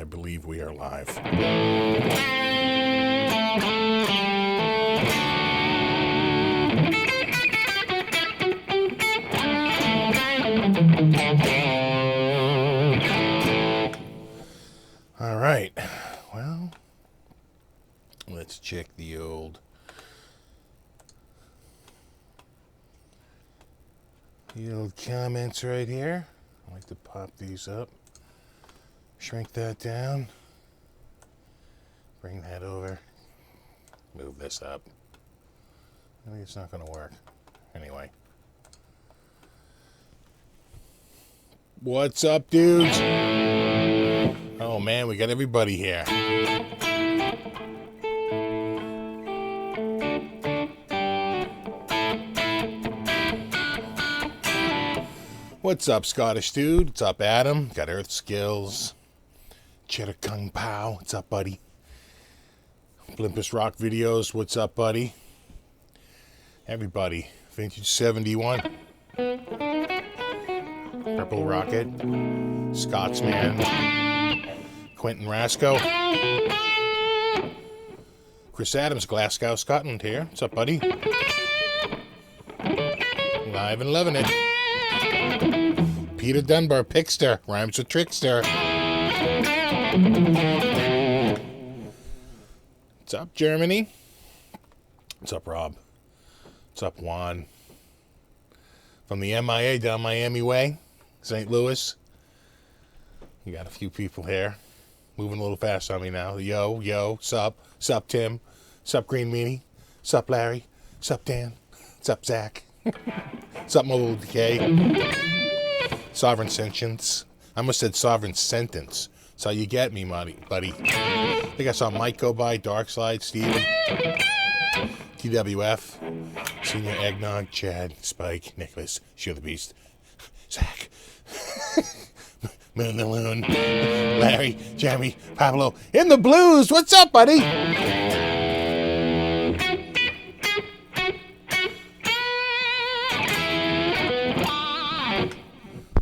believe we are live. All right. Well, let's check the old comments right here. I like to pop these up. Shrink that down. Bring that over. Move this up. Maybe it's not going to work. Anyway. What's up, dudes? Oh, man, we got everybody here. What's up, Scottish dude? What's up, Adam? Got Earth Skills. Cheddar Kung Pao. What's up, buddy? Blimpus Rock Videos. What's up, buddy? Everybody. Vintage 71. Purple Rocket. Scotsman. Quentin Rasco. Chris Adams, Glasgow, Scotland here. What's up, buddy? Live and loving it. Peter Dunbar, Pickster. Rhymes with Trickster. What's up, Germany? What's up, Rob? What's up, Juan? From the MIA down Miami way, St. Louis. You got a few people here. Moving a little fast on me now. Yo, sup? Sup, Tim? Sup, Green Meanie? Sup, Larry? Sup, Dan? Sup, Zach? Sup, Mobile Decay? Sovereign Sentience. I almost said Sovereign Sentence. That's how you get me, buddy. I think I saw Mike go by, Darkslide, Steven, TWF, Senior Eggnog, Chad, Spike, Nicholas, Shield the Beast, Zach, Moon the Loon, Larry, Jeremy, Pablo, in the blues. What's up, buddy?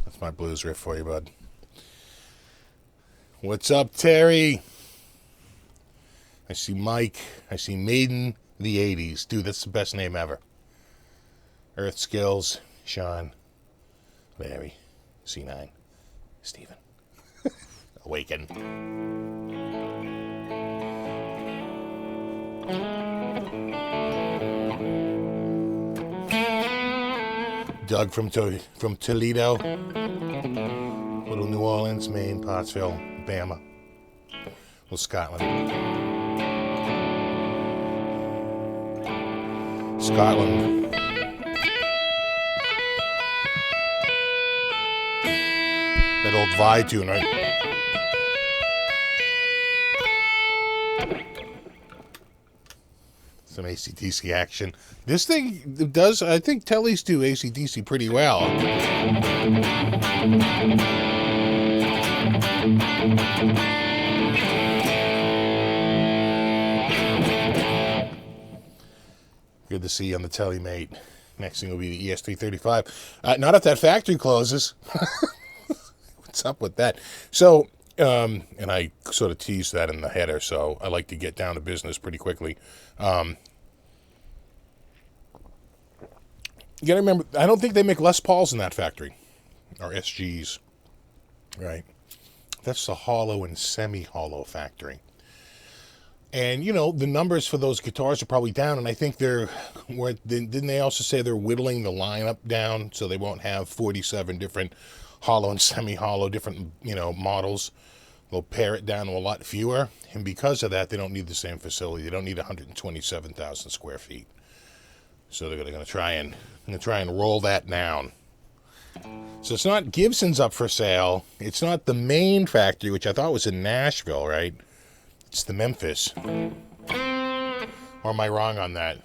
That's my blues riff for you, bud. What's up, Terry? I see Mike. I see Maiden the 80s. Dude, that's the best name ever. Earth Skills, Sean, Larry, C9, Steven. Awaken. Doug from Toledo. Little New Orleans, Maine, Pottsville, Bama. Little Scotland. Scotland. That old Vi tune, right? Some AC/DC action. This thing does, I think Tellys do AC/DC pretty well. Good to see you on the telly, mate. Next thing will be the ES335. Not if that factory closes. What's up with that? So, and I sort of teased that in the header, so I like to get down to business pretty quickly. You gotta remember, I don't think they make Les Pauls in that factory. Or SGs. Right? That's the hollow and semi-hollow factory. And, you know, the numbers for those guitars are probably down, and I think didn't they also say they're whittling the lineup down so they won't have 47 different hollow and semi-hollow, different, you know, models? They'll pare it down to a lot fewer, and because of that, they don't need the same facility. They don't need 127,000 square feet. So they're going to try and roll that down. So it's not Gibson's up for sale. It's not the main factory, which I thought was in Nashville, right? It's the Memphis. Or am I wrong on that?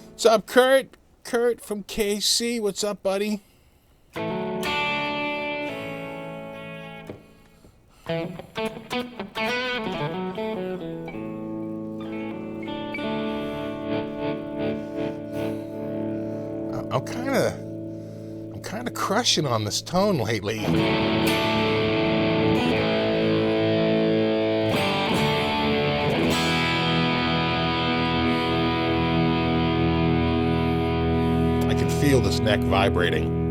What's up, Kurt? Kurt from KC. What's up, buddy? I'm kind of crushing on this tone lately. I can feel this neck vibrating.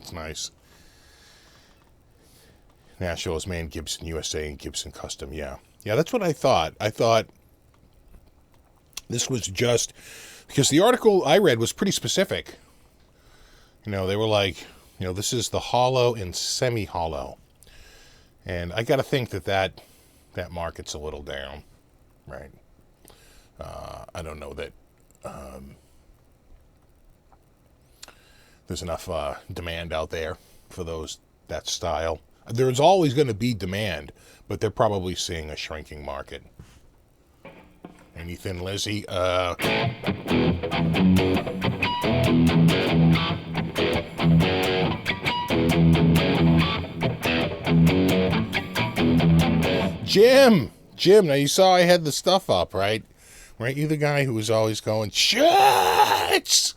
It's nice. Nashville is made Gibson USA and Gibson Custom. Yeah, that's what I thought. I thought this was just because the article I read was pretty specific. You know, they were like, you know, this is the hollow and semi-hollow, and I got to think that market's a little down, right? I don't know that there's enough demand out there for that style. There's always going to be demand, but they're probably seeing a shrinking market. Anything, Lizzie? Jim, now you saw I had the stuff up, right? Right, you the guy who was always going, shirts!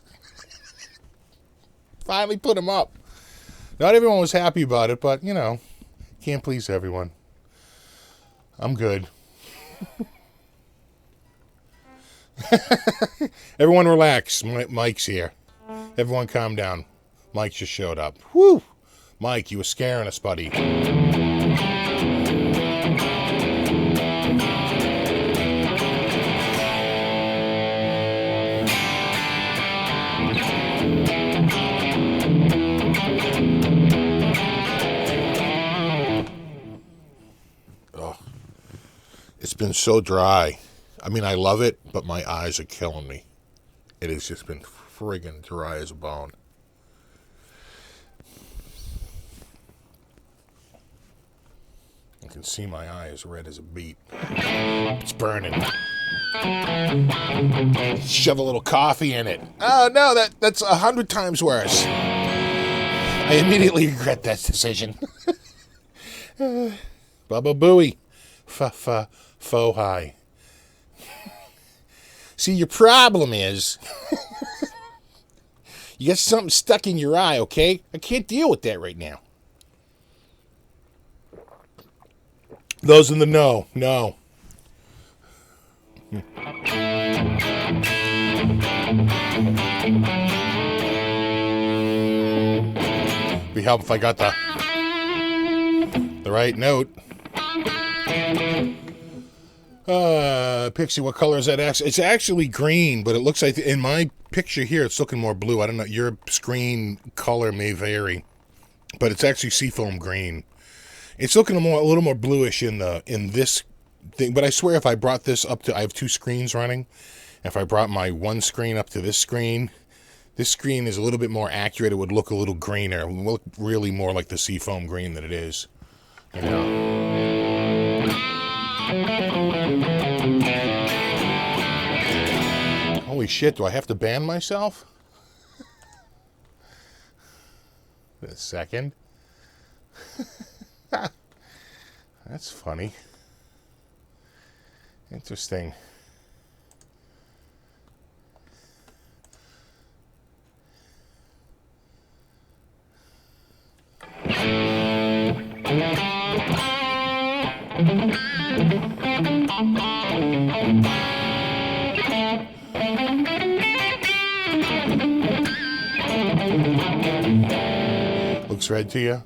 Finally put them up. Not everyone was happy about it, but, you know, can't please everyone. I'm good. Everyone relax. Mike's here. Everyone calm down. Mike just showed up. Whew! Mike, you were scaring us, buddy. It's been so dry. I mean, I love it, but my eyes are killing me. It has just been friggin' dry as a bone. I can see my eye is red as a beet. It's burning. Shove a little coffee in it. Oh, no, that's 100 times worse. I immediately regret that decision. Bubba Booey. Faux high. See, your problem is you got something stuck in your eye, okay? I can't deal with that right now. Those in the know. Be helpful if I got the right note. Pixie, what color is that? It's actually green, but it looks like in my picture here, it's looking more blue. I don't know. Your screen color may vary, but it's actually seafoam green. It's looking a little more bluish in this thing. But I swear, if I brought this up to, I have two screens running. If I brought my one screen up to this screen is a little bit more accurate. It would look a little greener. It would look really more like the seafoam green than it is. You know. Holy shit, do I have to ban myself? A second. That's funny. Interesting. Looks red to you?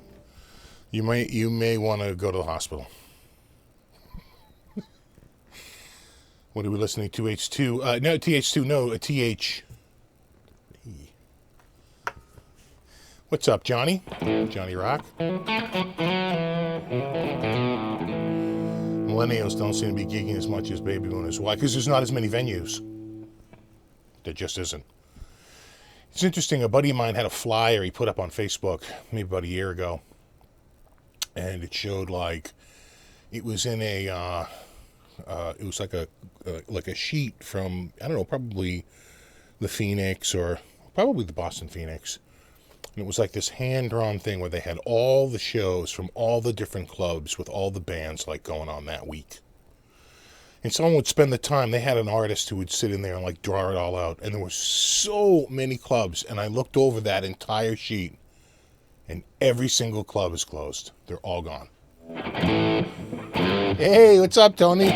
You may want to go to the hospital. What are we listening to? TH2? No, TH2. No, TH. What's up, Johnny? Johnny Rock. Millennials don't seem to be geeking as much as baby boomers. Why? Because there's not as many venues. There just isn't. It's interesting. A buddy of mine had a flyer he put up on Facebook maybe about a year ago, and it showed it was in a it was like a sheet from, I don't know, probably the Phoenix or probably the Boston Phoenix. And it was like this hand-drawn thing where they had all the shows from all the different clubs with all the bands going on that week. and someone would spend the time. They had an artist who would sit in there and like draw it all out, and there were so many clubs, and I looked over that entire sheet, and every single club is closed. They're all gone. Hey, what's up, Tony?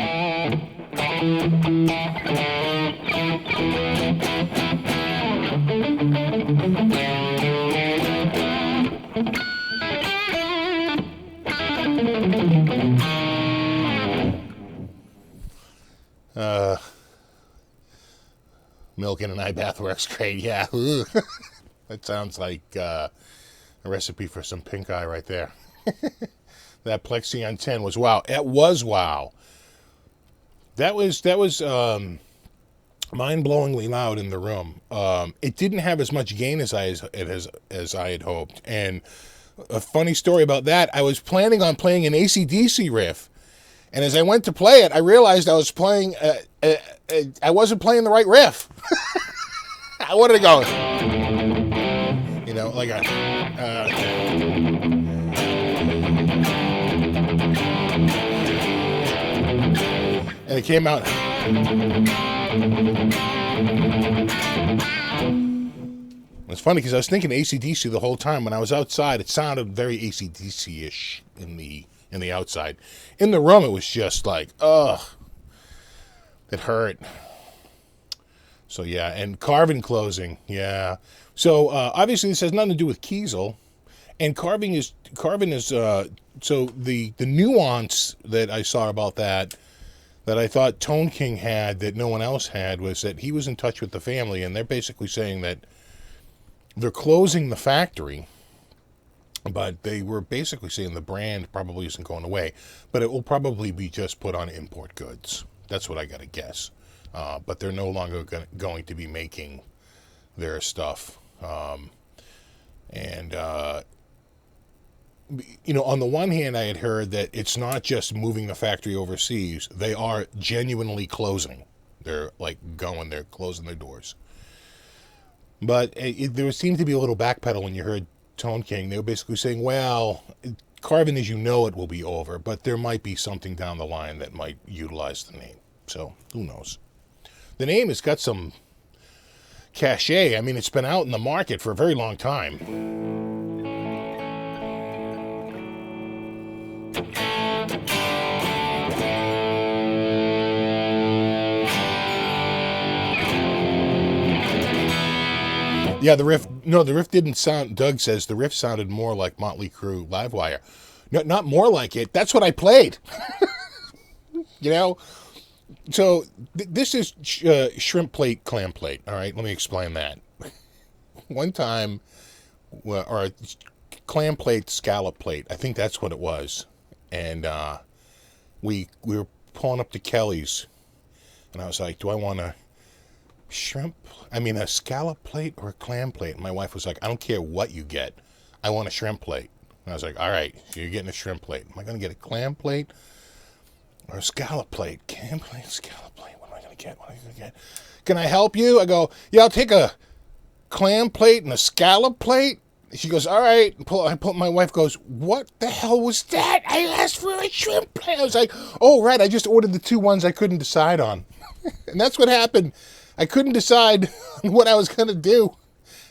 Milk in an eye bath works great. Yeah. That sounds like a recipe for some pink eye right there. That Plexion 10 was wow. It was wow. That was mind-blowingly loud in the room. It didn't have as much gain as I had hoped. And a funny story about that, I was planning on playing an AC/DC riff. And as I went to play it, I realized I was playing, I wasn't playing the right riff. I wanted to go, you know, like a, and it came out. It's funny because I was thinking AC/DC the whole time. When I was outside, it sounded very AC/DC-ish in the outside. In the room, it was just like, ugh, it hurt. So yeah, and Carvin closing, yeah. So obviously this has nothing to do with Kiesel, and Carvin is so the nuance that I saw about that I thought Tone King had that no one else had was that he was in touch with the family, and they're basically saying that they're closing the factory. But they were basically saying the brand probably isn't going away, but it will probably be just put on import goods. That's what I got to guess. But they're no longer going to be making their stuff. And you know, on the one hand, I had heard that it's not just moving the factory overseas. They are genuinely closing. They're like they're closing their doors. But there seemed to be a little backpedal when you heard Tone King. They were basically saying, well, Carvin as you know it will be over, but there might be something down the line that might utilize the name. So who knows? The name has got some cachet. I mean, it's been out in the market for a very long time. Yeah, the riff didn't sound, Doug says the riff sounded more like Motley Crue Livewire. No, not more like it. That's what I played. You know? So, this is shrimp plate, clam plate. All right, let me explain that. One time, or clam plate, scallop plate. I think that's what it was. And we were pulling up to Kelly's. And I was like, do I want a scallop plate or a clam plate? And my wife was like, I don't care what you get. I want a shrimp plate. And I was like, all right, so you're getting a shrimp plate. Am I going to get a clam plate or a scallop plate? Clam plate, scallop plate. What am I going to get? What am I going to get? Can I help you? I go, yeah, I'll take a clam plate and a scallop plate. She goes, all right. My wife goes, what the hell was that? I asked for a shrimp plate. I was like, oh, right. I just ordered the two ones I couldn't decide on. And that's what happened. I couldn't decide what I was going to do.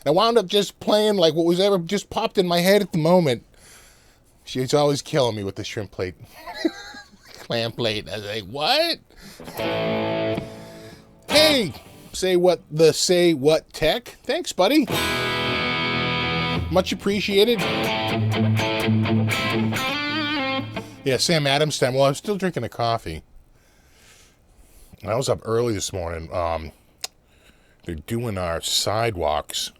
I wound up just playing like what was ever just popped in my head at the moment. She's always killing me with the shrimp plate. Clam plate. I was like, what? Hey, say what tech. Thanks, buddy. Much appreciated. Yeah, Sam Adams time. Well, I was still drinking a coffee. I was up early this morning. They're doing our sidewalks,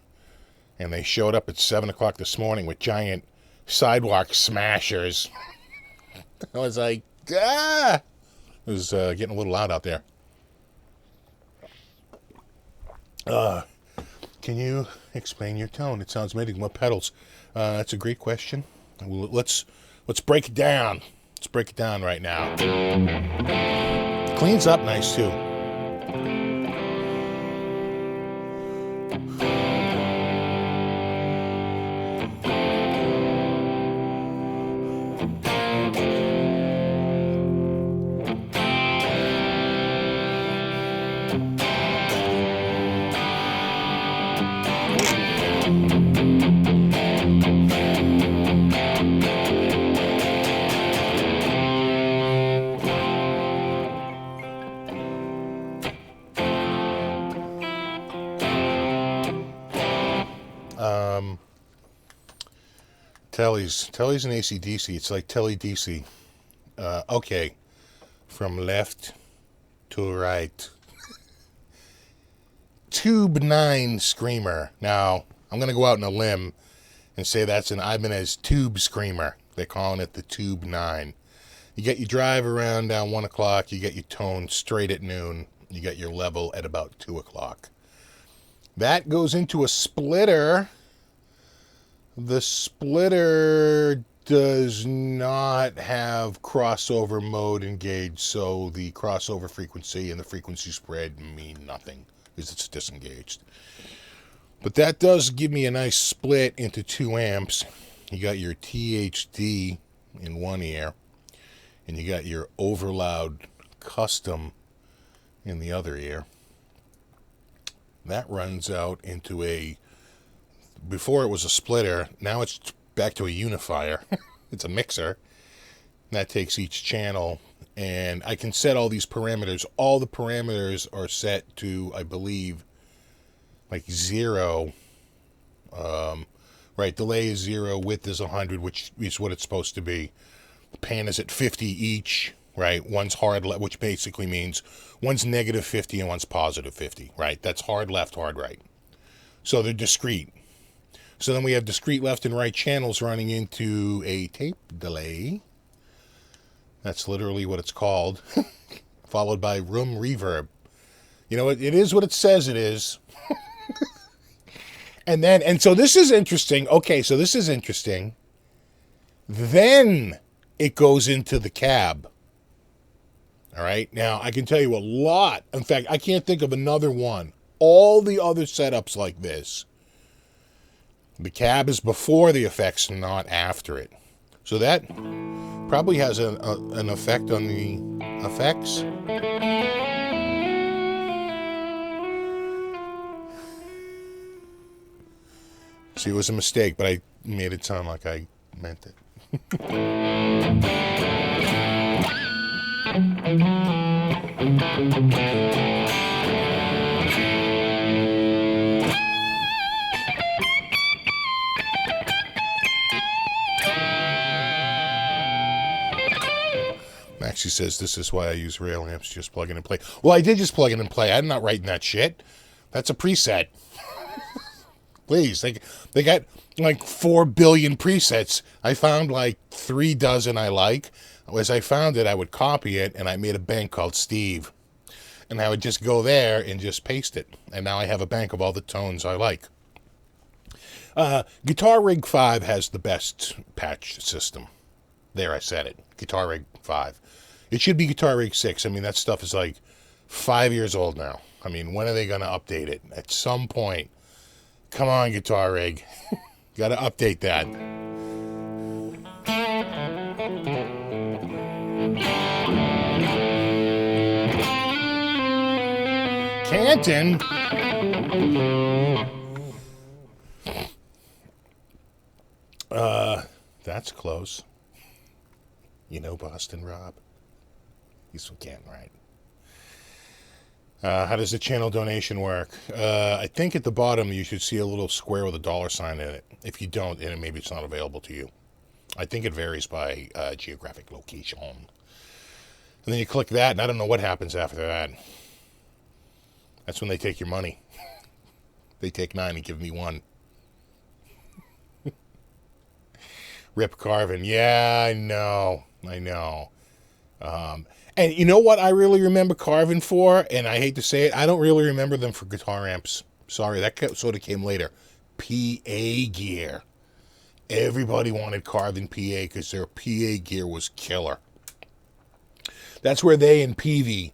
and they showed up at 7 o'clock this morning with giant sidewalk smashers. I was like, ah! It was getting a little loud out there. Can you explain your tone? It sounds amazing. What pedals? That's a great question. Let's break it down. Let's break it down right now. Cleans up nice too. Telly's an AC/DC. It's like Telly DC. Okay, from left to right. Tube 9 Screamer. Now, I'm going to go out on a limb and say that's an Ibanez Tube Screamer. They're calling it the Tube 9. You get your drive around down 1 o'clock. You get your tone straight at noon. You get your level at about 2 o'clock. That goes into a splitter. The splitter does not have crossover mode engaged, so the crossover frequency and the frequency spread mean nothing because it's disengaged. But that does give me a nice split into 2 amps. You got your THD in one ear, and you got your overloud custom in the other ear. That runs out into a, before it was a splitter, now it's back to a unifier. It's a mixer. That takes each channel, and I can set all these parameters. All the parameters are set to, I believe, like 0. Right, delay is 0, width is 100, which is what it's supposed to be. The pan is at 50 each, right? One's hard left, which basically means one's negative 50 and one's positive 50, right? That's hard left, hard right. So they're discrete. So then we have discrete left and right channels running into a tape delay. That's literally what it's called. Followed by room reverb. You know, it is what it says it is. And so this is interesting. Okay, so this is interesting. Then it goes into the cab. All right, now I can tell you a lot. In fact, I can't think of another one. All the other setups like this, the cab is before the effects, not after it. So that probably has an effect on the effects. See, it was a mistake, but I made it sound like I meant it. Maxie says this is why I use rail amps, just plug in and play. Well, I did just plug in and play. I'm not writing that shit. That's a preset. Please, they got like 4 billion presets. I found like 3 dozen I like. As I found it, I would copy it, and I made a bank called Steve. And I would just go there and just paste it. And now I have a bank of all the tones I like. Guitar Rig 5 has the best patch system. There, I said it. Guitar Rig 5. It should be Guitar Rig 6. I mean, that stuff is like 5 years old now. I mean, when are they going to update it? At some point. Come on, Guitar Rig. Got to update that. Canton? That's close. You know Boston Rob? He's from Canton, right? How does the channel donation work? I think at the bottom you should see a little square with a $sign in it. If you don't, then maybe it's not available to you. I think it varies by geographic location. And then you click that, and I don't know what happens after that. That's when they take your money. They take 9 and give me 1. Rip Carvin. Yeah, I know. And you know what I really remember Carvin for? And I hate to say it, I don't really remember them for guitar amps. Sorry, that sort of came later. PA gear. Everybody wanted Carvin PA because their PA gear was killer. That's where they and Peavey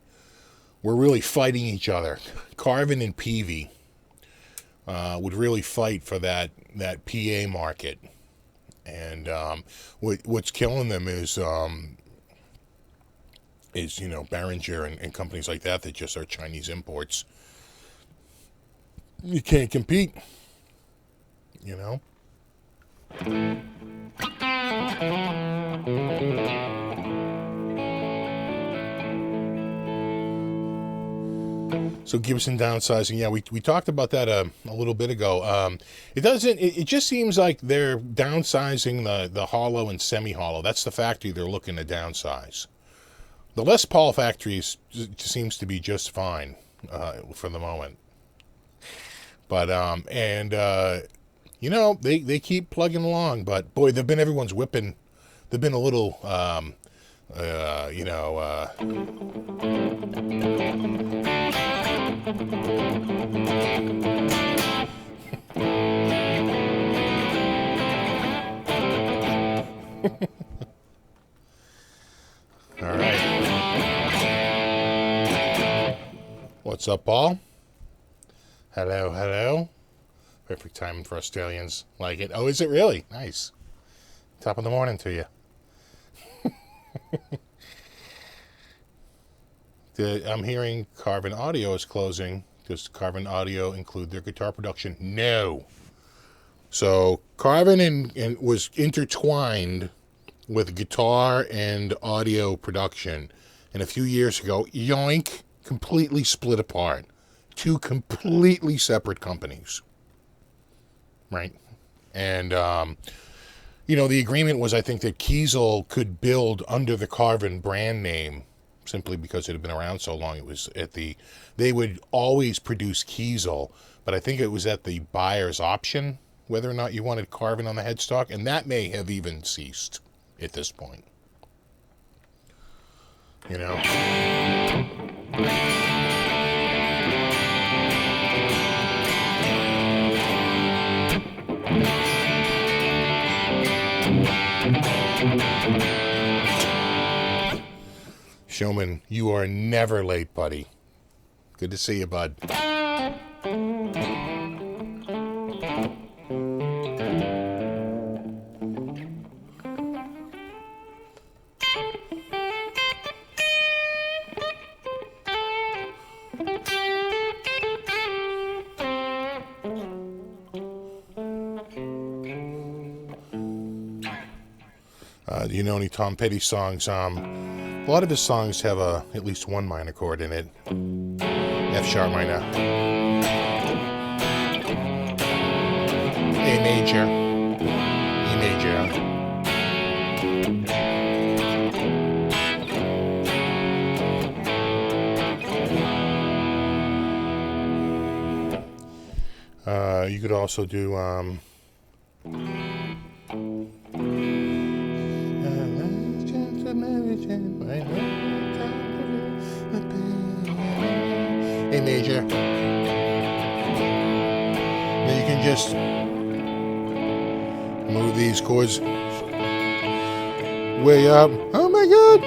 were really fighting each other. Carvin and Peavey would really fight for that PA market. And what's killing them is you know, Behringer and companies like that just are Chinese imports. You can't compete, you know? So Gibson downsizing, yeah, we talked about that a little bit ago. It just seems like they're downsizing the hollow and semi-hollow. That's the factory they're looking to downsize. The Les Paul factory seems to be just fine for the moment. But they keep plugging along. But boy, everyone's whipping. They've been a little all right. What's up, Paul? Hello, hello. Perfect timing for Australians. Like it. Oh, is it really? Nice. Top of the morning to you. I'm hearing Carvin Audio is closing. Does Carvin Audio include their guitar production? No. So Carvin was intertwined with guitar and audio production. And a few years ago, yoink, completely split apart. Two completely separate companies. Right? And, the agreement was, I think, that Kiesel could build under the Carvin brand name simply because it had been around so long. It was they would always produce Kiesel, but I think it was at the buyer's option whether or not you wanted Carvin on the headstock, and that may have even ceased at this point. Showman, you are never late, buddy. Good to see you, bud. Do you know any Tom Petty songs? A lot of his songs have at least one minor chord in it. F sharp minor. A major. E major. You could also do A major. Then you can just move these chords way up. Oh my God!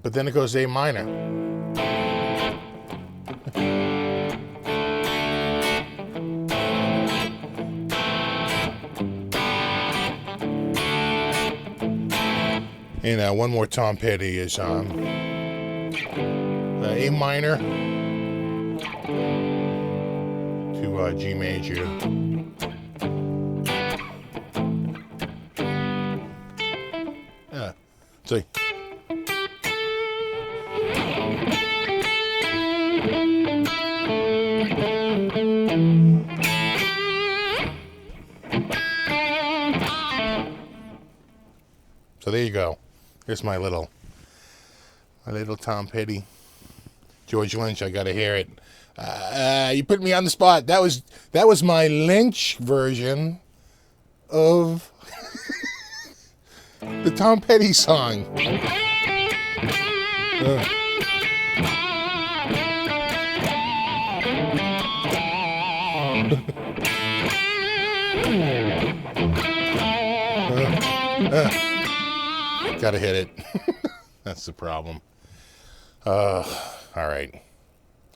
But then it goes A minor. And one more Tom Petty is A minor to G major. See. So there you go. Here's my little Tom Petty. George Lynch, I gotta hear it. You put me on the spot. That was my Lynch version of the Tom Petty song. Gotta hit it. That's the problem. All right.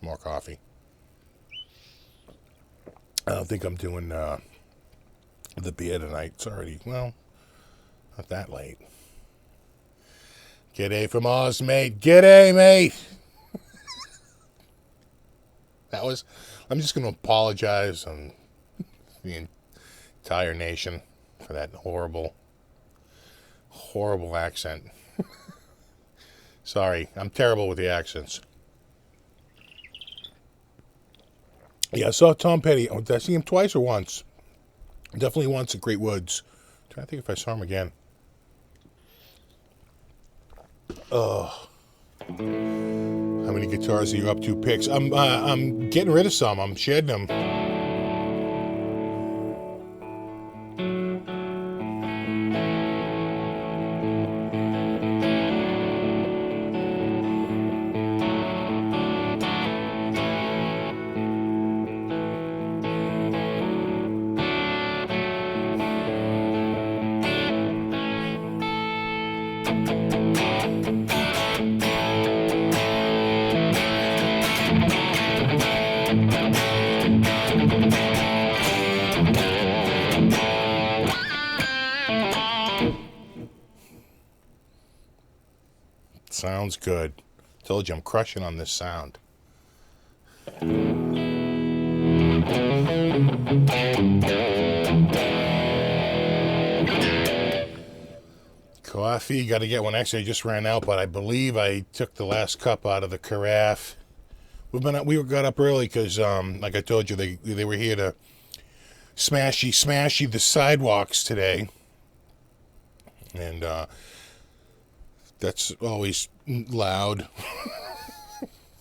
More coffee. I don't think I'm doing the beer tonight. It's already, well, not that late. G'day from Oz, mate. G'day, mate. I'm just going to apologize on the entire nation for that horrible, horrible accent. Sorry, I'm terrible with the accents. Yeah, I saw Tom Petty. Oh, did I see him twice or once? Definitely once at Great Woods. I'm trying to think if I saw him again. Oh. How many guitars are you up to? Picks. I'm getting rid of some. I'm shedding them. Sounds good. Told you I'm crushing on this sound. Coffee, got to get one. Actually, I just ran out, but I believe I took the last cup out of the carafe. We got up early because, like I told you, they were here to smashy the sidewalks today, and that's always loud.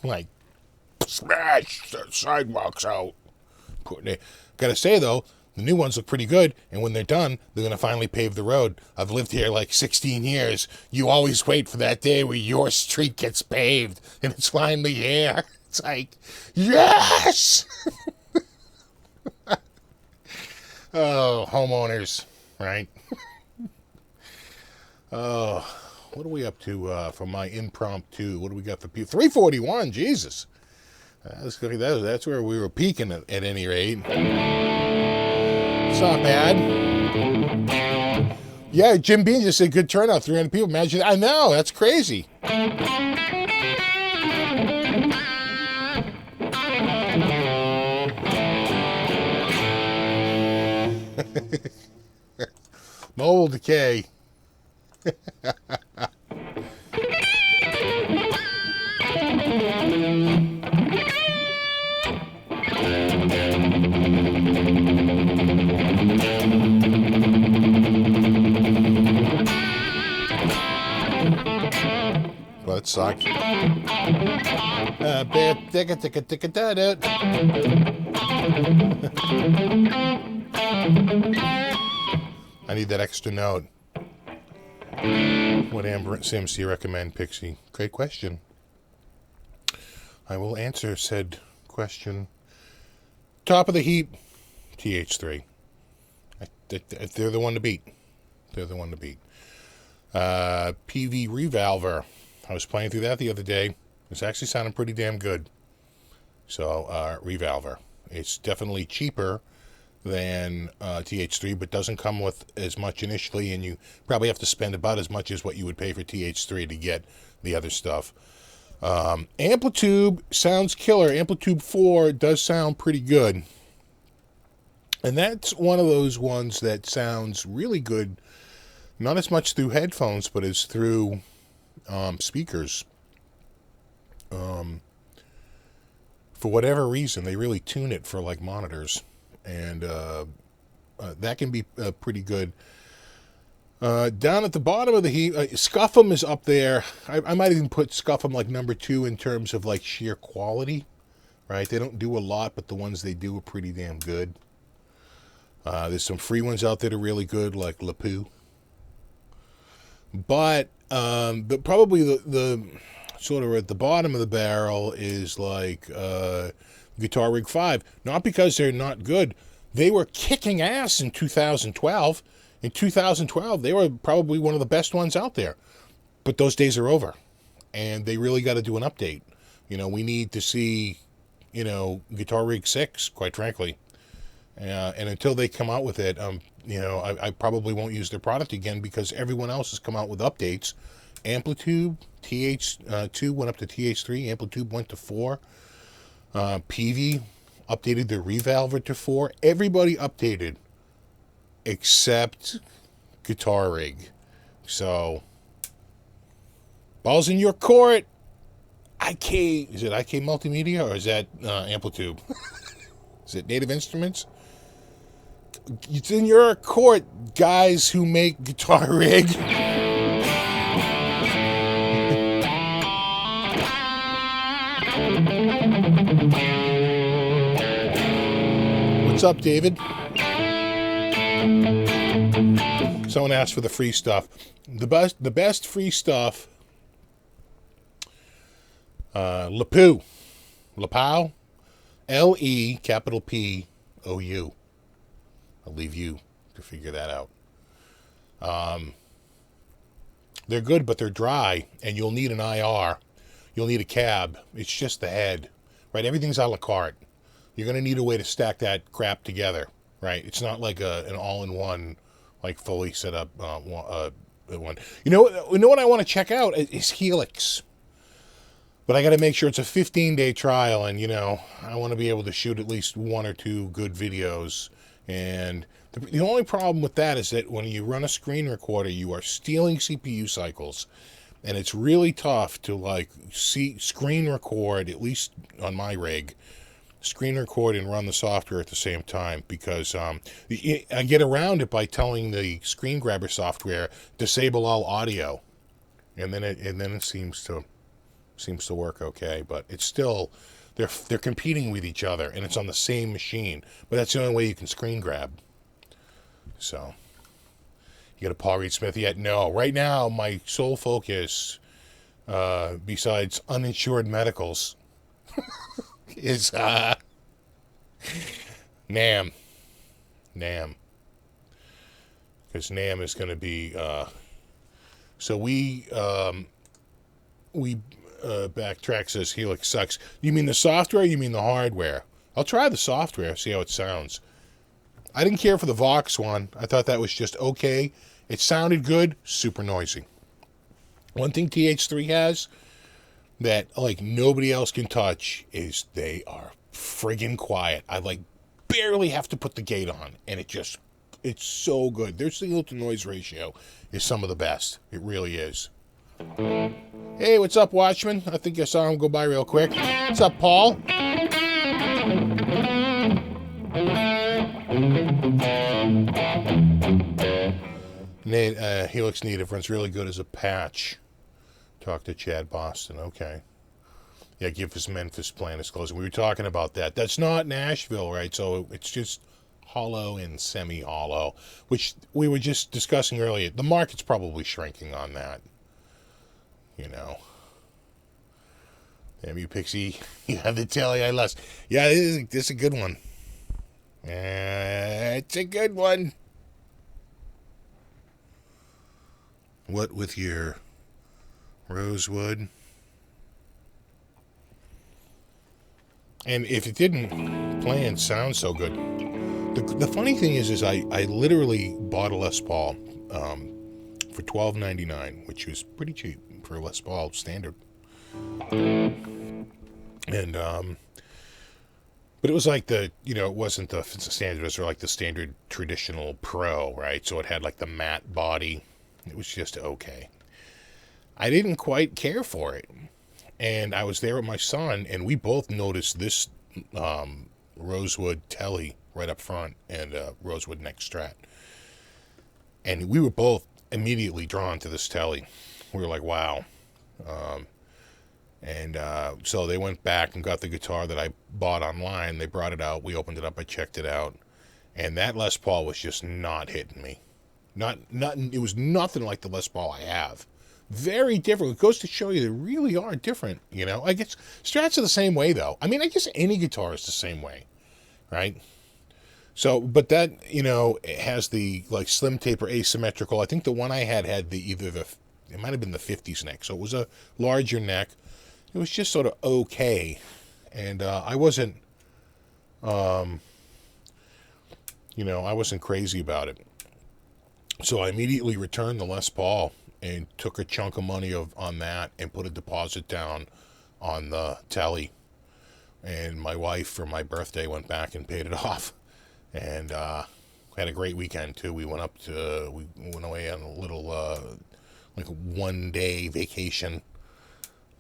Like, smash the sidewalks out. Gotta say, though, the new ones look pretty good, and when they're done, they're going to finally pave the road. I've lived here like 16 years. You always wait for that day where your street gets paved, and it's finally here. It's like, yes! Oh, homeowners, right? Oh, what are we up to for my impromptu? What do we got for people? 341, Jesus. That's where we were peaking at any rate. It's not bad. Yeah, Jim Bean just said good turnout, 300 people. Imagine, I know, that's crazy. Mobile decay. Well, that sucks. I need that extra note. What ambient Sims do you recommend, Pixie? Great question. I will answer said question. Top of the heap, TH3. They're the one to beat. They're the one to beat. PV Revolver. I was playing through that the other day. It's actually sounding pretty damn good. So, Revolver. It's definitely cheaper than TH3, but doesn't come with as much initially, and you probably have to spend about as much as what you would pay for TH3 to get the other stuff. Amplitude sounds killer. Amplitude 4 does sound pretty good. And that's one of those ones that sounds really good, not as much through headphones, but as through speakers. For whatever reason, they really tune it for like monitors. And that can be pretty good. Down at the bottom of the heap, Scuff'em is up there. I might even put Scuff'em like number 2 in terms of like sheer quality, right? They don't do a lot, but the ones they do are pretty damn good. There's some free ones out there that are really good, like Lapoo. But probably the sort of at the bottom of the barrel is like Guitar Rig 5. Not because they're not good. They were kicking ass in 2012. In 2012, they were probably one of the best ones out there. But those days are over. And they really got to do an update. You know, we need to see, you know, Guitar Rig 6, quite frankly. And until they come out with it, you know, I probably won't use their product again because everyone else has come out with updates. Amplitude, TH2 went up to TH3. Amplitude went to 4. PV updated their revalver to 4. Everybody updated except Guitar Rig. So, ball's in your court. Is it IK Multimedia or is that Amplitude? Is it Native Instruments? It's in your court, guys who make Guitar Rig. What's up, David? Someone asked for the free stuff. The best free stuff. Lapou. L-E, capital P-O-U. I'll leave you to figure that out. They're good, but they're dry, and you'll need an IR. You'll need a cab. It's just the head, right? Everything's a la carte. You're going to need a way to stack that crap together, right? It's not like an all-in-one, like fully set up one. You know what I want to check out is Helix. But I got to make sure it's a 15-day trial, and, I want to be able to shoot at least 1 or 2 good videos. And the only problem with that is that when you run a screen recorder, you are stealing CPU cycles. And it's really tough to, screen record, at least on my rig, screen record and run the software at the same time. Because I get around it by telling the screen grabber software, disable all audio. And then it seems to work okay, but it's still they're competing with each other, and it's on the same machine. But that's the only way you can screen grab. So, you got a Paul Reed Smith yet? No. Right now, my sole focus, besides uninsured medicals, is NAMM. Because NAMM is going to be. So we Backtrack says Helix sucks. You mean the software or you mean the hardware? I'll try the software, see how it sounds. I didn't care for the Vox one. I thought that was just okay. It sounded good, super noisy. One thing TH3 has that nobody else can touch is they are friggin' quiet. I barely have to put the gate on, and it's so good. Their signal to noise ratio is some of the best. It really is. Hey, what's up, Watchman? I think I saw him go by real quick. What's up, Paul? Helix Native runs really good as a patch. Talk to Chad Boston. Okay. Yeah, give his Memphis plan is closing. We were talking about that. That's not Nashville, right? So it's just hollow and semi-hollow, which we were just discussing earlier. The market's probably shrinking on that. Damn you, Pixie. You have the telly I lost. Yeah, this is a good one. It's a good one. What with your Rosewood? And if it didn't play and sound so good. The funny thing is I literally bought a Les Paul for $12.99, which was pretty cheap for a Les Paul standard. And but it was it wasn't the standard, it was like the standard traditional Pro, right? So it had the matte body. It was just okay. I didn't quite care for it. And I was there with my son, and we both noticed this Rosewood telly right up front and Rosewood neck strat. And we were both immediately drawn to this telly. We were like, wow. So they went back and got the guitar that I bought online. They brought it out. We opened it up. I checked it out. And that Les Paul was just not hitting me. It was nothing like the Les Paul I have. Very different. It goes to show you they really are different, I guess Strats are the same way, though. I mean, I guess any guitar is the same way, right? So, but that, it has the, slim taper asymmetrical. I think the one I had it might have been the 50s neck. So it was a larger neck. It was just sort of okay. And I wasn't, I wasn't crazy about it. So I immediately returned the Les Paul and took a chunk of money on that and put a deposit down on the telly, And my wife, for my birthday, went back and paid it off. And had a great weekend, too. We went away on a little, like a 1-day vacation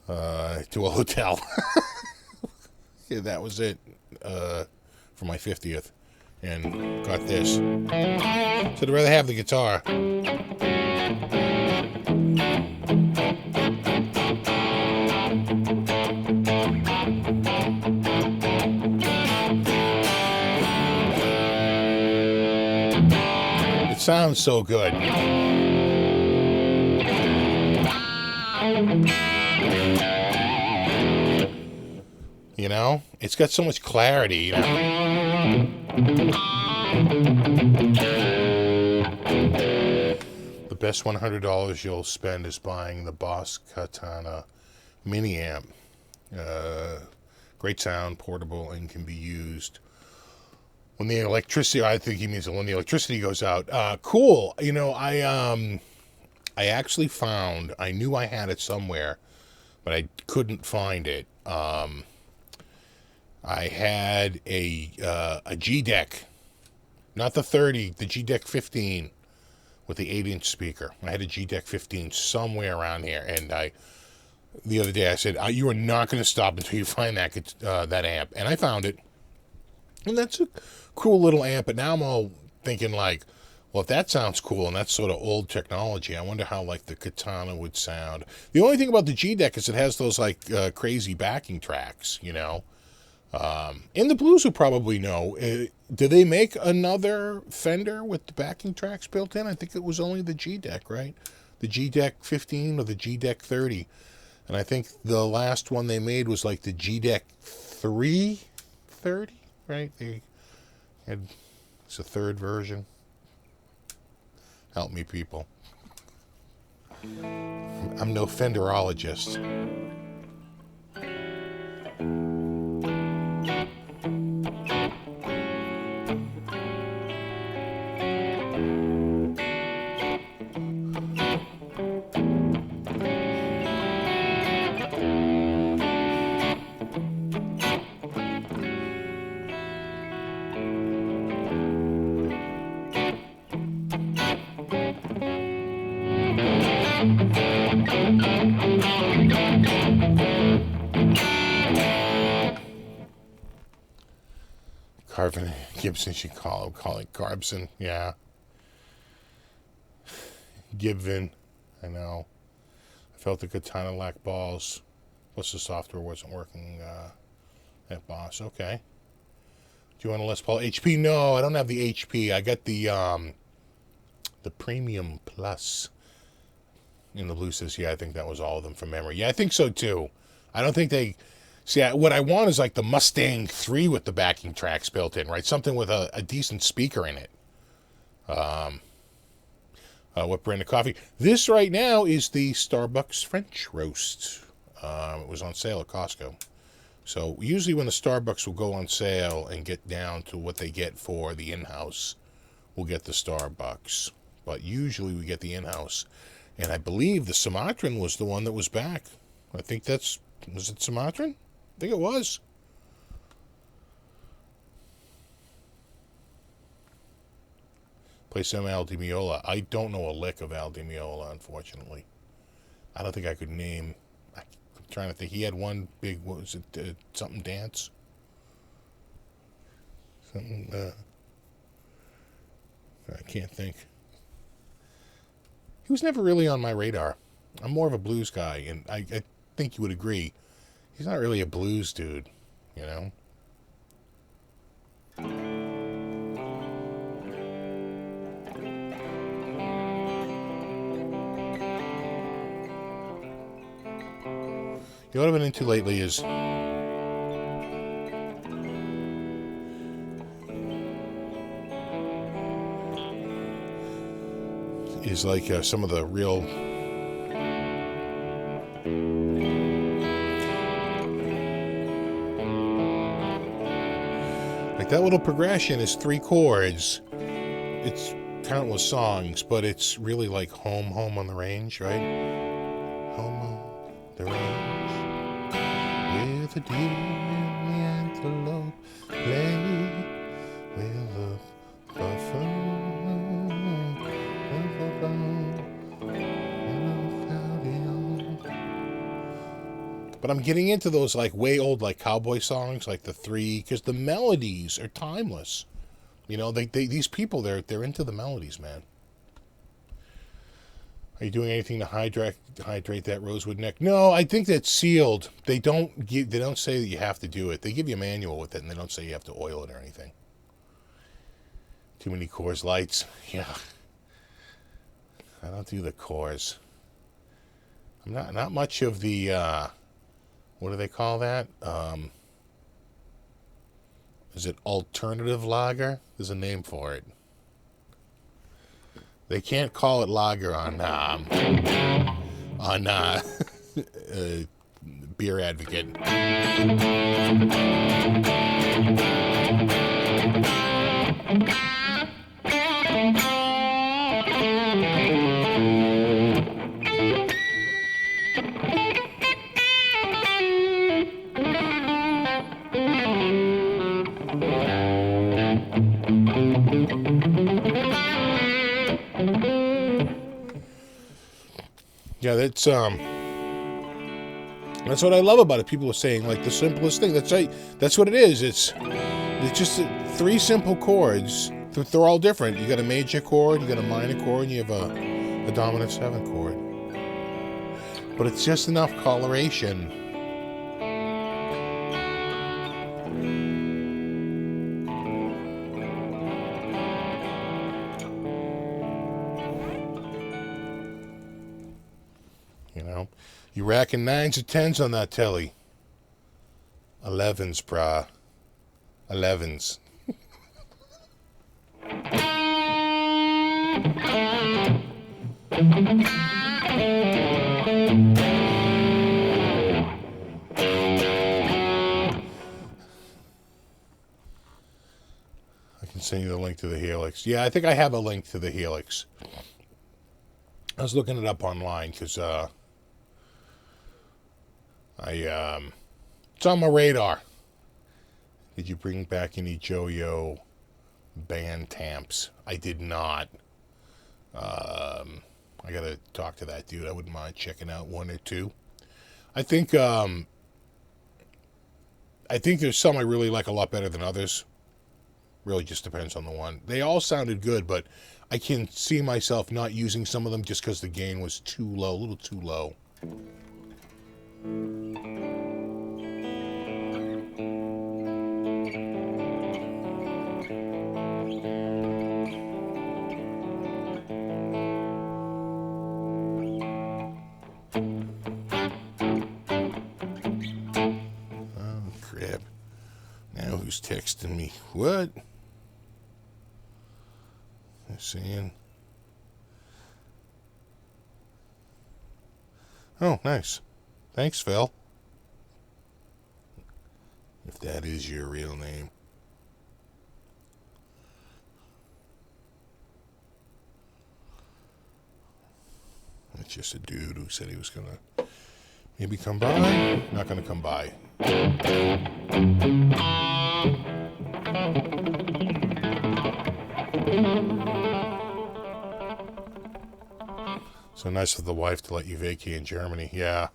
to a hotel. Yeah, that was it for my 50th. And got this. So I'd rather have the guitar. It sounds so good. You know, it's got so much clarity, you know. The best $100 you'll spend is buying the Boss Katana mini amp. Great sound, portable, and can be used when the electricity, I think he means when the electricity goes out. Cool. You know, I actually found, I knew I had it somewhere, but I couldn't find it. I had a G-Deck, not the 30, the G-Deck 15 with the 8-inch speaker. I had a G-Deck 15 somewhere around here, and the other day I said, you are not going to stop until you find that amp. And I found it, and that's a cool little amp. But now I'm all thinking like, well, if that sounds cool and that's sort of old technology, I wonder how like the Katana would sound. The only thing about the G-Deck is it has those like crazy backing tracks, you know. And the Blues will probably know. Do they make another Fender with the backing tracks built in? I think it was only the G-Deck, right? The G-Deck 15 or the G-Deck 30. And I think the last one they made was like the G-Deck 330, right? It's a third version. Help me, people. I'm no Fenderologist. Carvin, Gibson should call it Carvin, yeah. Gibson, I know. I felt the Katana lacked balls. Plus the software wasn't working at Boss. Okay. Do you want a Les Paul HP? No, I don't have the HP. I got the Premium Plus. And the Blue says, yeah, I think that was all of them from memory. Yeah, I think so too. I don't think they... See, what I want is like the Mustang 3 with the backing tracks built in, right? Something with a decent speaker in it. What brand of coffee? This right now is the Starbucks French Roast. It was on sale at Costco. So usually when the Starbucks will go on sale and get down to what they get for the in-house, we'll get the Starbucks. But usually we get the in-house. And I believe the Sumatran was the one that was back. I think was it Sumatran? I think it was. Play some Al Di Meola. I don't know a lick of Al Di Meola, unfortunately. I don't think I could name. I'm trying to think. He had one big, what was it, something dance? Something, I can't think. He was never really on my radar. I'm more of a blues guy, and I think you would agree. He's not really a blues dude, you know? You know what I've been into lately is like some of the real like that little progression is 3 chords. It's countless songs, but it's really like home on the range, right? Home on the range with a deer in the But I'm getting into those like way old like cowboy songs, like the Three, because the melodies are timeless. You know, these people they're into the melodies, man. Are you doing anything to hydrate that rosewood neck? No, I think that's sealed. They don't say that you have to do it. They give you a manual with it, and they don't say you have to oil it or anything. Too many Coors Lights. Yeah. I don't do the Coors. I'm not much of the what do they call that? Is it alternative lager? There's a name for it. They can't call it lager on Beer Advocate. Yeah, that's what I love about it. People are saying like the simplest thing. That's right. That's what it is. It's just three simple chords. They're all different. You got a major chord, you got a minor chord, and you have a dominant seventh chord. But it's just enough coloration. You know, you racking 9s or 10s on that telly. 11s, brah. 11s. I can send you the link to the Helix. Yeah, I think I have a link to the Helix. I was looking it up online because it's on my radar. Did you bring back any Joyo band tamps? I did not. I gotta talk to that dude. I wouldn't mind checking out one or two. I think there's some I really like a lot better than others. Really just depends on the one. They all sounded good, but I can see myself not using some of them just because the gain was too low, a little too low. Oh, crap. Now who's texting me? What? I'm seeing. Oh, nice. Thanks, Phil. If that is your real name. It's just a dude who said he was going to maybe come by. Not going to come by. So nice of the wife to let you vacate in Germany. Yeah.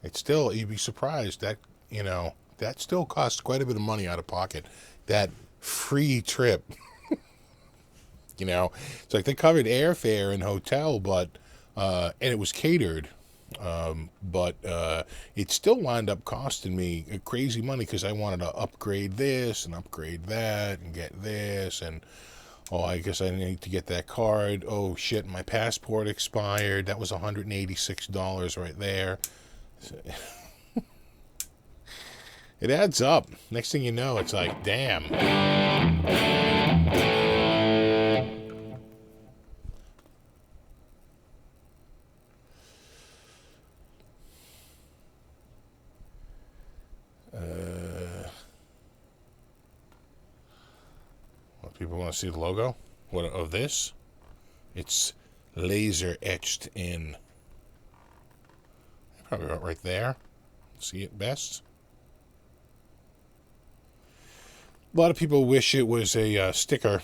It's still, you'd be surprised that, you know, that still costs quite a bit of money out of pocket. That free trip. You know, it's like they covered airfare and hotel, but, and it was catered. But it still wound up costing me crazy money because I wanted to upgrade this and upgrade that and get this and, oh, I guess I need to get that card. Oh, shit, my passport expired. That was $186 right there. It adds up. Next thing you know, it's like, damn. People want to see the logo? What of this? It's laser etched in. Probably about right there. See it best. A lot of people wish it was a sticker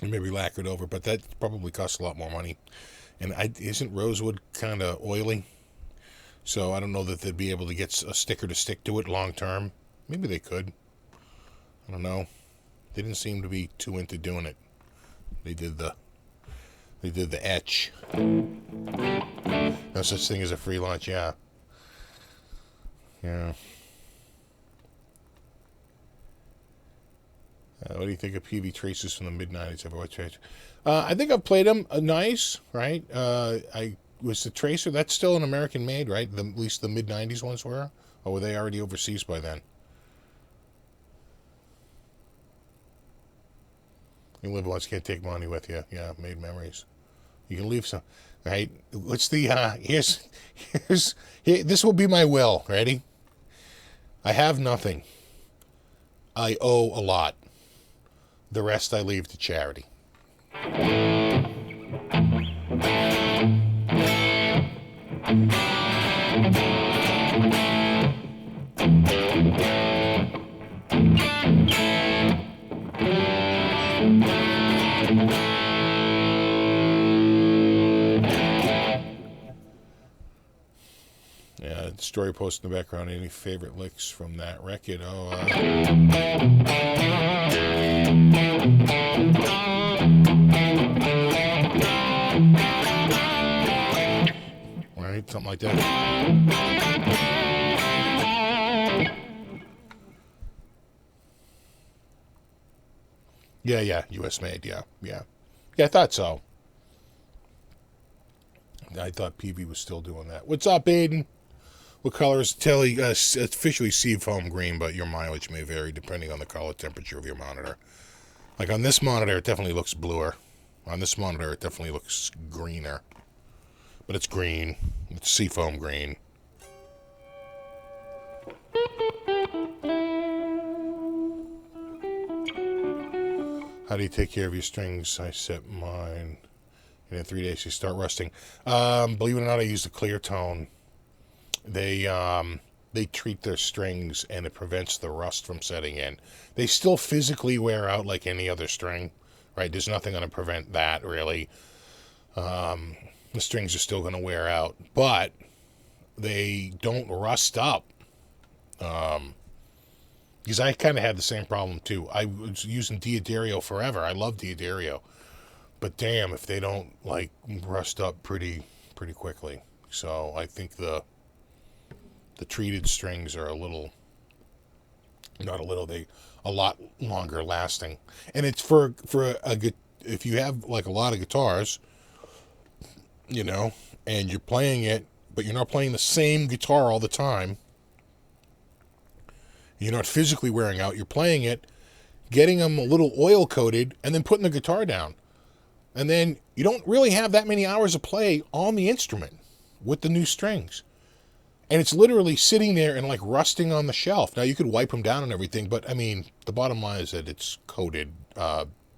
and maybe lacquered over, but that probably costs a lot more money. And isn't rosewood kind of oily? So I don't know that they'd be able to get a sticker to stick to it long term. Maybe they could. I don't know. They didn't seem to be too into doing it. They did the etch. No such thing as a free launch, yeah. Yeah. What do you think of PV traces from the mid-90s? I think I've played them. Nice, right? I was the Tracer. That's still an American made, right? At least the mid-90s ones were? Or were they already overseas by then? You live once, can't take money with you. Yeah, made memories. You can leave some, right? What's the, this will be my will. Ready? I have nothing. I owe a lot. The rest I leave to charity. Yeah, story post in the background. Any favorite licks from that record? Right, something like that. Yeah, U.S. made, yeah. Yeah, I thought so. I thought PV was still doing that. What's up, Aiden? What color is Telly? It's officially seafoam green, but your mileage may vary depending on the color temperature of your monitor. Like on this monitor, it definitely looks bluer. On this monitor, it definitely looks greener. But it's green. It's seafoam green. How do you take care of your strings? I set mine. And in 3 days, you start rusting. Believe it or not, I use the clear tone. They treat their strings, and it prevents the rust from setting in. They still physically wear out like any other string, right? There's nothing going to prevent that, really. The strings are still going to wear out, but they don't rust up. Because I kind of had the same problem, too. I was using Diodario forever. I love Diodario. But damn, if they don't, like, rust up pretty quickly. So I think the treated strings are a lot longer lasting. And it's for if you have like a lot of guitars, you know, and you're playing it, but you're not playing the same guitar all the time. You're not physically wearing out. You're playing it, getting them a little oil coated, and then putting the guitar down. And then you don't really have that many hours of play on the instrument with the new strings. And it's literally sitting there and like rusting on the shelf. Now you could wipe them down and everything, but I mean, the bottom line is that it's coated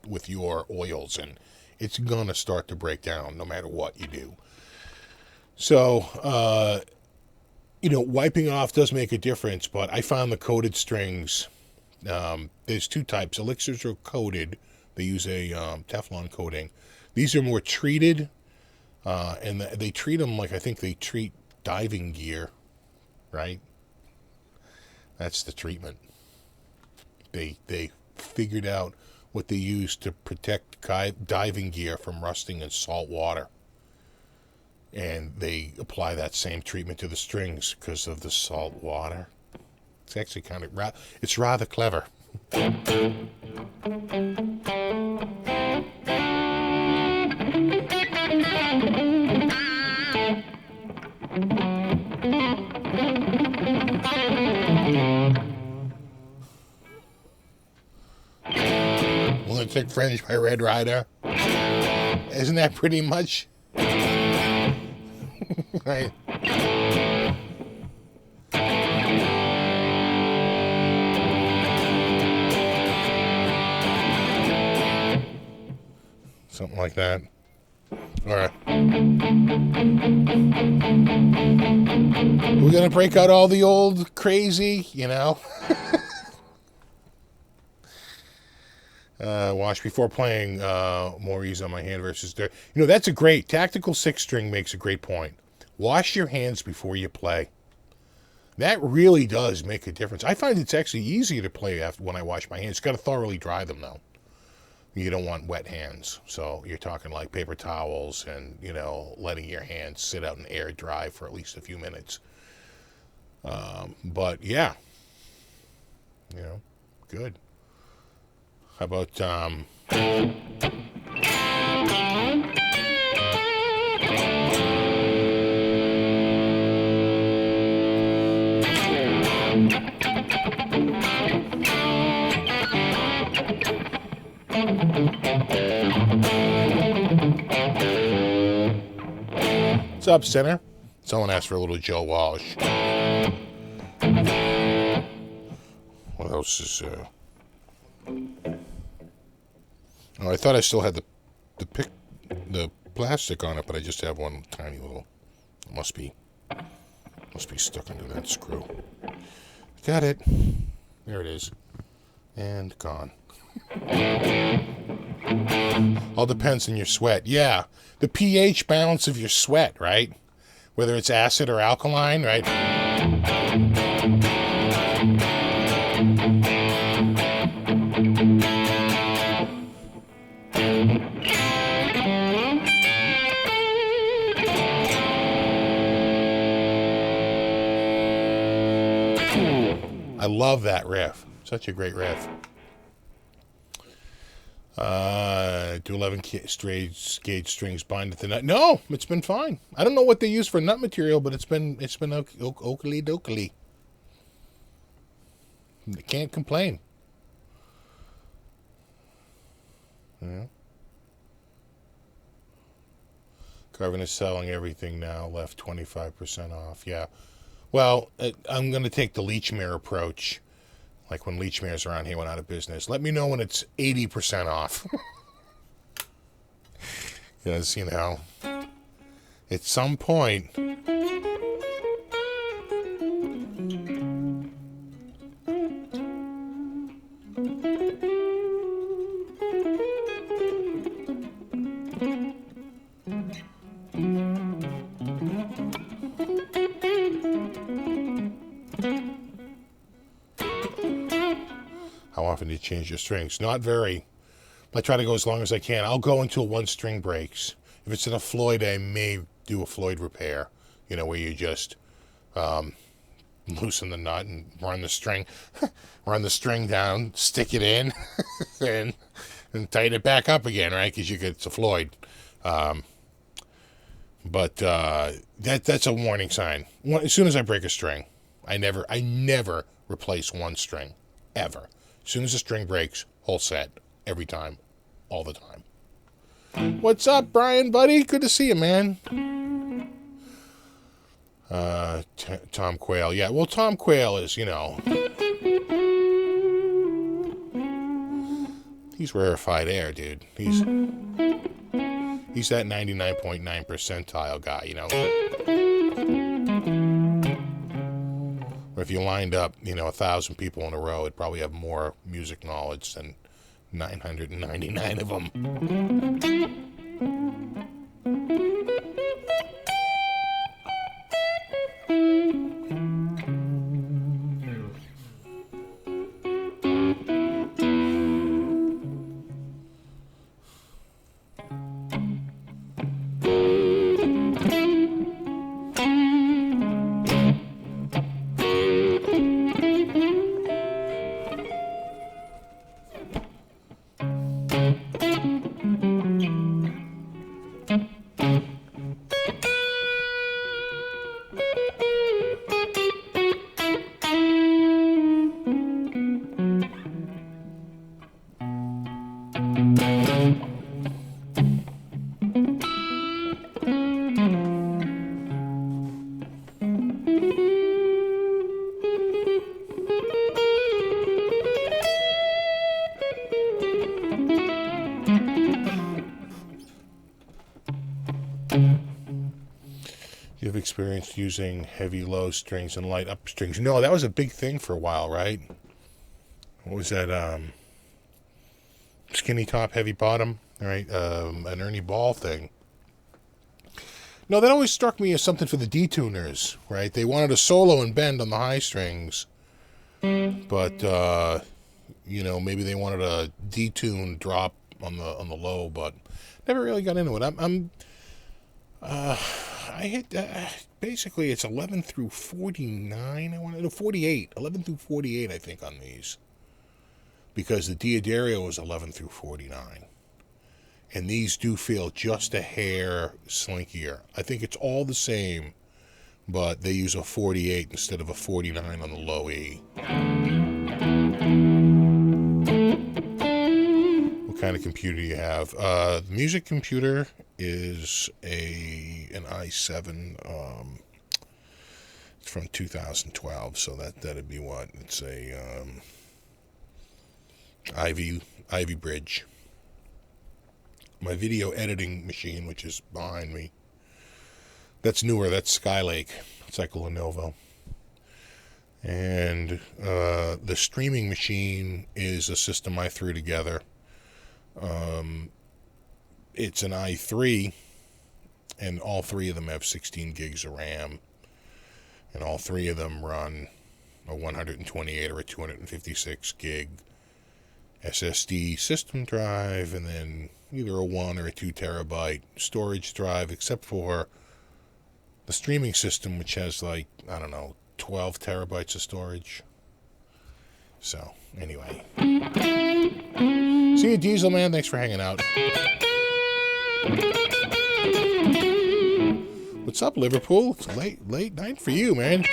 with your oils, and it's gonna start to break down no matter what you do. So, wiping off does make a difference, but I found the coated strings. There's two types. Lixxx are coated. They use a Teflon coating. These are more treated, and they treat them like I think they treat diving gear, right? That's the treatment. They figured out what they use to protect diving gear from rusting in salt water. And they apply that same treatment to the strings because of the salt water. It's actually it's rather clever. Lunatic Fringe by Red Rider. Isn't that pretty much? Right. Something like that. All right. We're going to break out all the old crazy, Wash before playing more ease on my hand versus there. You know, that's a great tactical 6-string makes a great point. Wash your hands before you play. That really does make a difference. I find it's actually easier to play after when I wash my hands. Got to thoroughly dry them though. You don't want wet hands, so you're talking like paper towels and, you know, letting your hands sit out and air dry for at least a few minutes. But yeah, you know, good. How about what's up, Sinner? Someone asked for a little Joe Walsh. What else is Oh, I thought I still had the plastic on it, but I just have one tiny little. It must be stuck under that screw. Got it. There it is. And gone. All depends on your sweat. Yeah, the pH balance of your sweat, right? Whether it's acid or alkaline, right? I love that riff. Such a great riff. Do 11 gauge strings bind at the nut? No, it's been fine. I don't know what they use for nut material, but it's been oakley dokley. Can't complain. Yeah. Carvin is selling everything now. Left 25% off. Yeah. Well, I'm going to take the Lixxx approach. Like when Lixxx around here went out of business. Let me know when it's 80% off. Because, you know, at some point, how often do you change your strings? Not very. I try to go as long as I can. I'll go until one string breaks. If it's in a Floyd, I may do a Floyd repair. You know, where you just loosen the nut and run the string down, stick it in, and tighten it back up again, right? Because it's a Floyd. But that's a warning sign. As soon as I break a string, I never replace one string, ever. As soon as the string breaks, whole set, every time, all the time. What's up, Brian, buddy? Good to see you, man. Tom Quayle. Yeah, well, Tom Quayle is, you know, he's rarefied air, dude. He's that 99.9 percentile guy, you know. Or if you lined up, you know, 1,000 people in a row, it'd probably have more music knowledge than 999 of them. You've experienced using heavy low strings and light up strings. No, that was a big thing for a while, right? What was that? skinny top, heavy bottom, right? An Ernie Ball thing. No, that always struck me as something for the detuners, right? They wanted a solo and bend on the high strings, but maybe they wanted a detune drop on the low, but never really got into it. I hit basically it's 11 through 49. I wanted to 48, 11 through 48, I think, on these, because the Diodario is 11 through 49. And these do feel just a hair slinkier. I think it's all the same, but they use a 48 instead of a 49 on the low E. What kind of computer do you have? The music computer is an i7. It's from 2012, so that'd be what? It's a Ivy Bridge. My video editing machine, which is behind me, that's newer. That's Skylake. It's like a Lenovo. And the streaming machine is a system I threw together. It's an i3, and all three of them have 16 gigs of RAM, and all three of them run a 128 or a 256 gig SSD system drive, and then either a 1 or a 2 terabyte storage drive, except for the streaming system, which has 12 terabytes of storage. So, anyway. See you, Diesel Man. Thanks for hanging out. What's up, Liverpool? It's late night for you, man.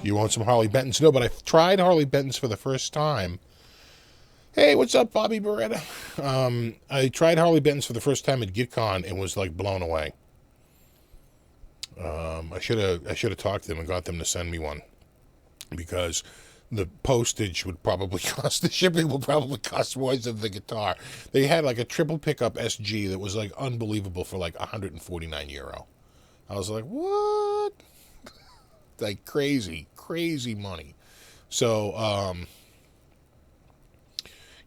You want some Harley Bentons? No, but I tried Harley Bentons for the first time. Hey, what's up, Bobby Beretta? I tried Harley Bentons for the first time at GitCon and was blown away. I should have talked to them and got them to send me one, because the postage would probably cost, the shipping will probably cost more than the guitar. They had a triple pickup SG that was unbelievable for 149 euro. I was like, what? Crazy money. So,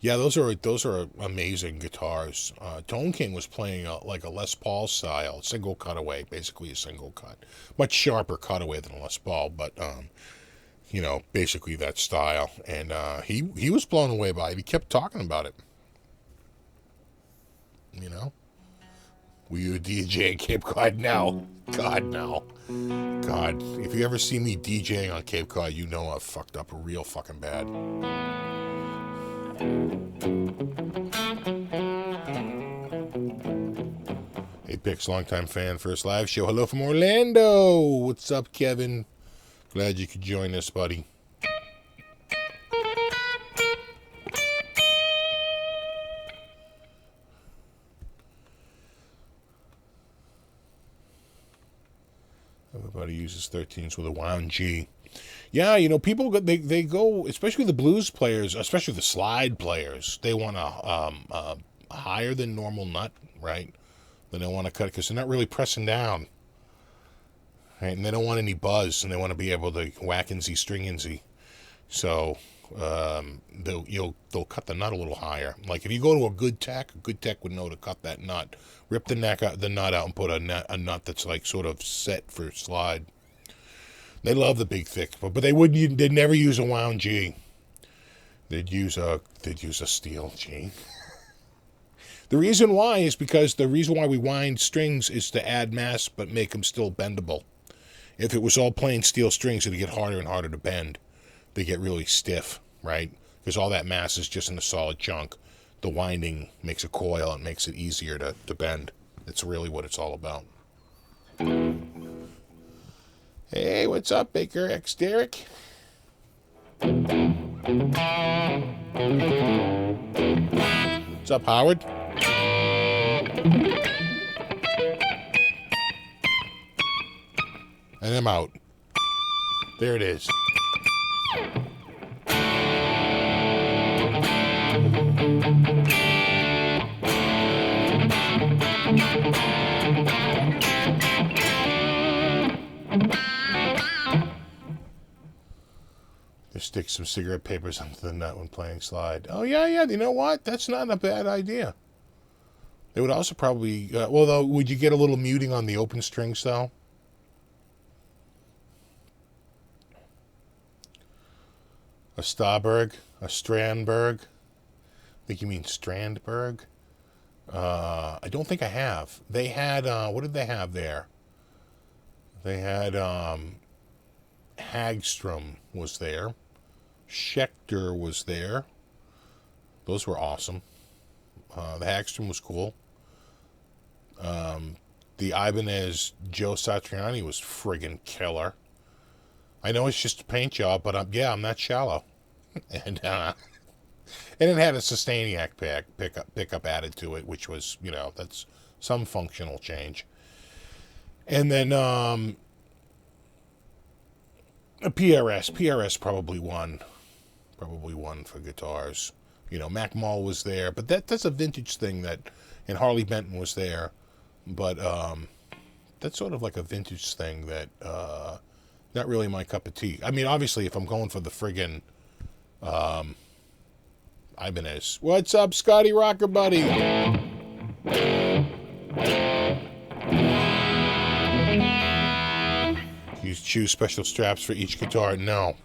yeah, those are amazing guitars. Tone King was playing a Les Paul style, single cutaway, basically a single cut. Much sharper cutaway than a Les Paul, but, basically that style. And he was blown away by it. He kept talking about it. Were you a DJ in Cape Cod? No. God, no. God, if you ever see me DJing on Cape Cod, you know I've fucked up real fucking bad. Apex, longtime fan, first live show. Hello from Orlando. What's up, Kevin? Glad you could join us, buddy. Everybody uses 13s with a wound G. Yeah, people they go, especially the blues players, especially the slide players. They want a higher than normal nut, right? Then they want to cut because they're not really pressing down, right? And they don't want any buzz, and they want to be able to whack-insy, string-insy. So they'll cut the nut a little higher. Like if you go to a good tech would know to cut that nut, rip the nut out, and put a nut that's sort of set for slide. They love the big thick, but they'd never use a wound G. They'd use a steel G. The reason why is because the reason why we wind strings is to add mass but make them still bendable. If it was all plain steel strings, it'd get harder and harder to bend. They get really stiff, right? Because all that mass is just in a solid chunk. The winding makes a coil and makes it easier to bend. That's really what it's all about. Hey, what's up, Baker X Derek? What's up, Howard? And I'm out. There it is. Just stick some cigarette papers onto the nut when playing slide. Oh, yeah. You know what? That's not a bad idea. They would also probably... well, though, would you get a little muting on the open strings, though? A Starberg? A Strandberg? I think you mean Strandberg. I don't think I have. They had... what did they have there? They had... Hagstrom was there. Schecter was there. Those were awesome. The Hagstrom was cool. The Ibanez Joe Satriani was friggin' killer. I know it's just a paint job, but I'm not shallow. And it had a Sustainiac pickup added to it, which was, that's some functional change. And then a PRS probably won for guitars. Mac Mall was there, but that's a vintage thing and Harley Benton was there, but that's sort of like a vintage thing that not really my cup of tea. I mean, obviously, if I'm going for the friggin' Ibanez. What's up, Scotty Rocker Buddy? You choose special straps for each guitar? No. In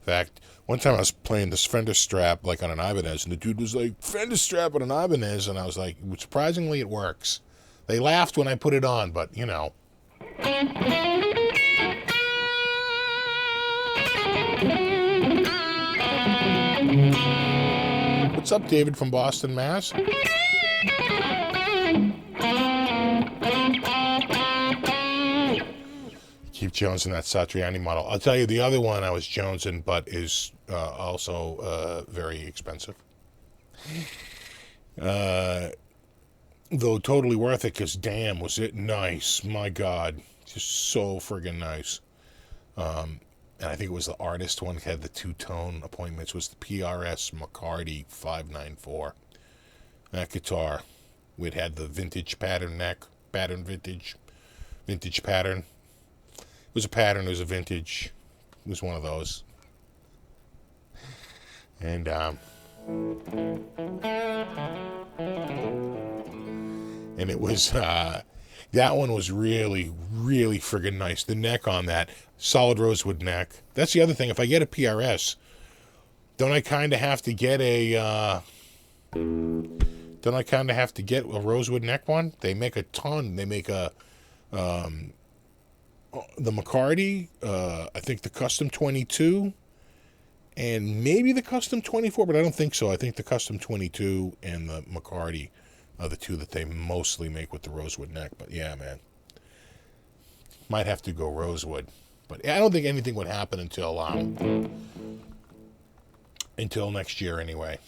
fact, one time I was playing this Fender strap like on an Ibanez, and the dude was like, Fender strap on an Ibanez, and I was like, surprisingly it works. They laughed when I put it on, but What's up, David from Boston, Mass? Keep jonesing that Satriani model. I'll tell you, the other one I was jonesing, but is also very expensive. Though totally worth it, because damn, was it nice. My God. Just so friggin' nice. And I think it was the artist one, had the two-tone appointments, was the PRS McCarty 594. That guitar, it had the vintage pattern neck, vintage pattern. It was a pattern, it was a vintage, it was one of those. And, it was, that one was really, really friggin' nice. The neck on that, solid rosewood neck. That's the other thing. If I get a PRS, don't I kind of have to get a rosewood neck one? They make a ton. They make the McCarty, I think the Custom 22, and maybe the Custom 24, but I don't think so. I think the Custom 22 and the McCarty are the two that they mostly make with the rosewood neck. But yeah, man, might have to go rosewood. But I don't think anything would happen until next year anyway.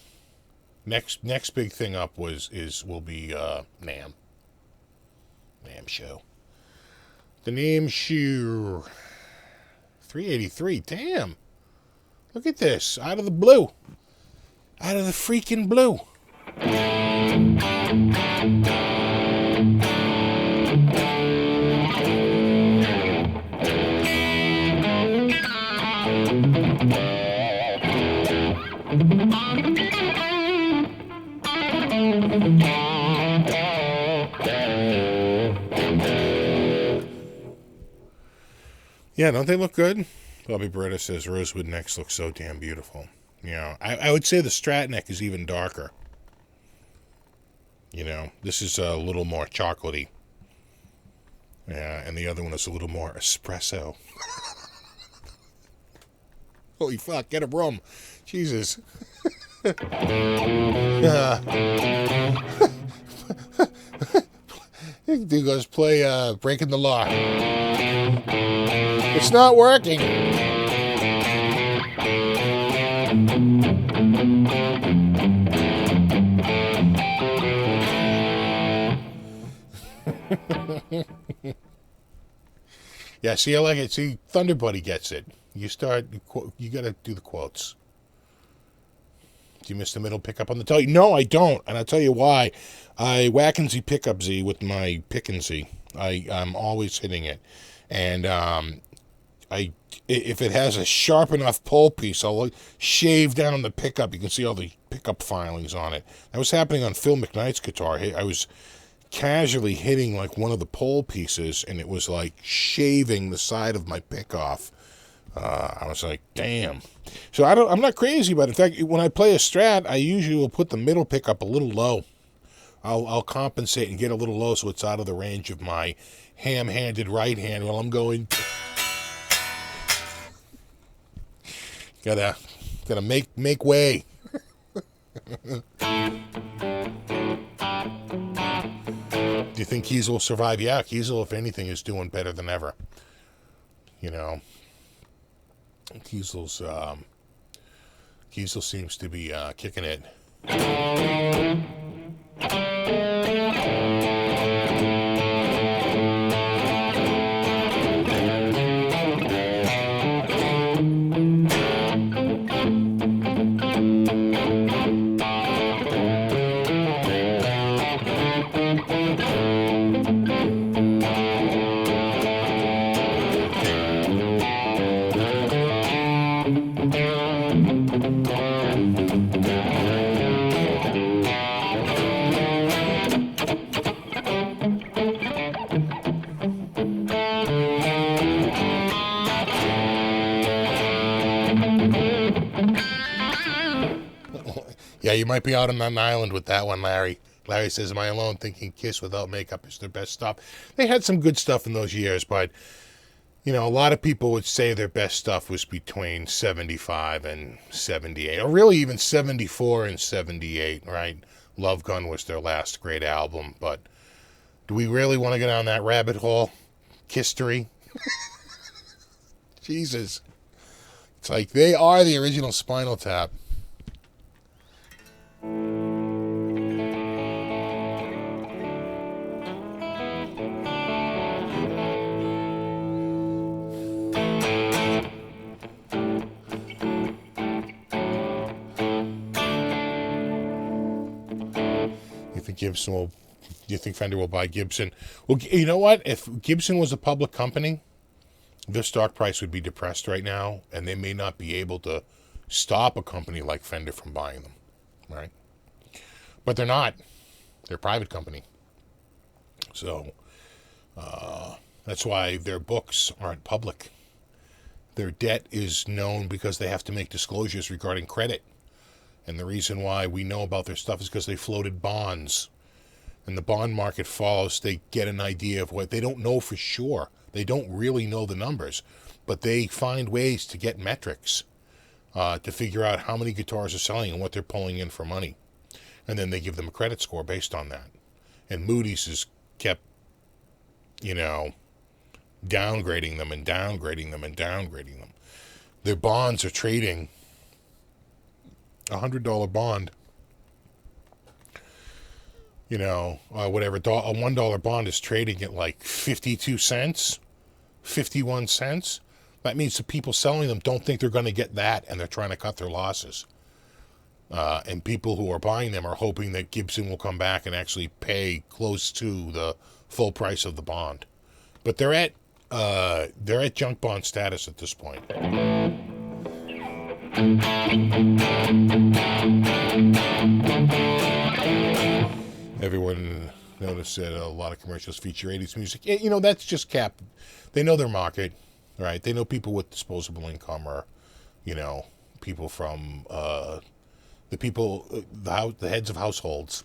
Next big thing up will be NAMM show. The NAMM show 383. Damn, look at this, out of the blue, out of the freaking blue. Yeah, don't they look good? Bobby Beretta says rosewood necks look so damn beautiful. I would say the Strat neck is even darker. This is a little more chocolatey. Yeah, and the other one is a little more espresso. Holy fuck, get a broom. Jesus. Dude goes play Breaking the Law. It's not working. Yeah, see, I like it. See, Thunder Buddy gets it. You got to do the quotes. Do you miss the middle pickup on the telly? No, I don't, and I'll tell you why. I whack and Z pickup Z with my pick and Z. I'm always hitting it, and if it has a sharp enough pole piece, I'll shave down the pickup. You can see all the pickup filings on it. That was happening on Phil McKnight's guitar. I was casually hitting like one of the pole pieces, and it was like shaving the side of my pick off. I was like, damn. So I'm not crazy, but in fact, when I play a Strat, I usually will put the middle pickup a little low. I'll compensate and get a little low so it's out of the range of my ham-handed right hand while I'm going. Gotta make way. Do you think Kiesel will survive? Yeah, Kiesel, if anything, is doing better than ever. You know, Kiesel seems to be kicking it. Yeah, you might be out on an island with that one, Larry. Larry says, am I alone thinking Kiss without makeup is their best stuff? They had some good stuff in those years, but, you know, a lot of people would say their best stuff was between 75 and 78, or really even 74 and 78, right? Love Gun was their last great album, but do we really want to go down that rabbit hole? History? Jesus. It's like they are the original Spinal Tap. Do you think Fender will buy Gibson? Well, you know what? If Gibson was a public company, their stock price would be depressed right now, and they may not be able to stop a company like Fender from buying them, right? But they're not. They're a private company. So that's why their books aren't public. Their debt is known because they have to make disclosures regarding credit. And the reason why we know about their stuff is because they floated bonds. And the bond market follows. They get an idea of what they don't know for sure. They don't really know the numbers. But they find ways to get metrics to figure out how many guitars are selling and what they're pulling in for money. And then they give them a credit score based on that. And Moody's has kept, you know, downgrading them and downgrading them and downgrading them. Their bonds are trading $100 bond, you know, whatever, a $1 bond is trading at like 52 cents, 51 cents. That means the people selling them don't think they're going to get that, and they're trying to cut their losses. And people who are buying them are hoping that Gibson will come back and actually pay close to the full price of the bond. But they're at junk bond status at this point. Everyone noticed that a lot of commercials feature 80s music. You know, that's just cap. They know their market, right? They know people with disposable income, or, you know, people from the heads of households.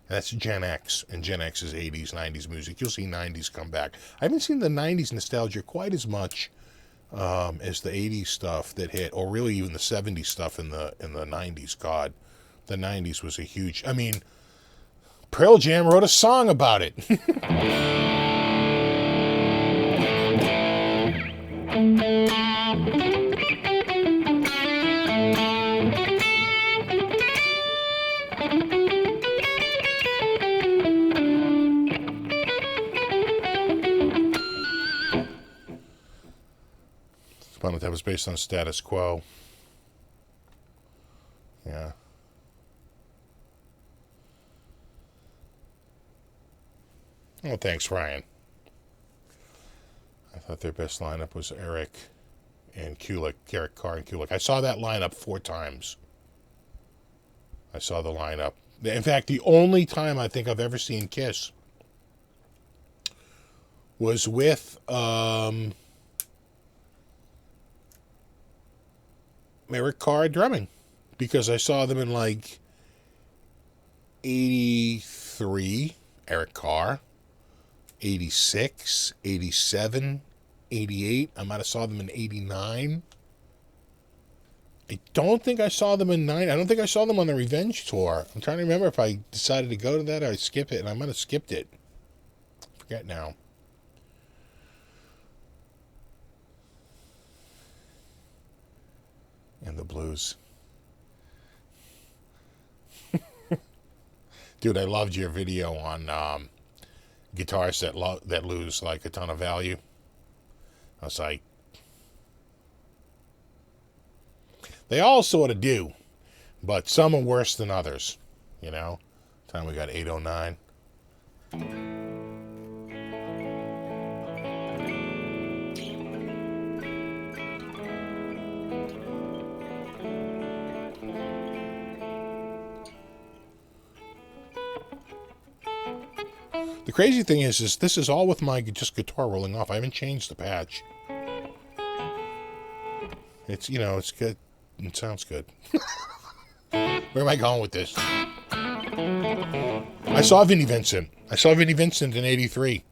And that's Gen X, and Gen X is 80s, 90s music. You'll see 90s come back. I haven't seen the 90s nostalgia quite as much as the 80s stuff that hit, or really even the 70s stuff in the 90s. God, the 90s was a huge. I mean, Pearl Jam wrote a song about it. But that was based on status quo. Yeah. Well, thanks, Ryan. I thought their best lineup was Eric and Kulik, Eric Carr and Kulik. I saw that lineup 4 times. I saw the lineup. In fact, the only time I think I've ever seen Kiss was with Eric Carr drumming, because I saw them in like 83, Eric Carr, 86, 87, 88. I might have saw them in 89. I don't think I saw them in 9. I don't think I saw them on the Revenge tour. I'm trying to remember if I decided to go to that or I skip it, and I might have skipped it. I forget now. And the blues. Dude, I loved your video on guitars that lose like a ton of value. I was like, they all sort of do, but some are worse than others, you know? Time we got 8:09. The crazy thing is this is all with my just guitar rolling off. I haven't changed the patch. It's, you know, it's good. It sounds good. Where am I going with this? I saw Vinnie Vincent. I saw Vinnie Vincent in 83.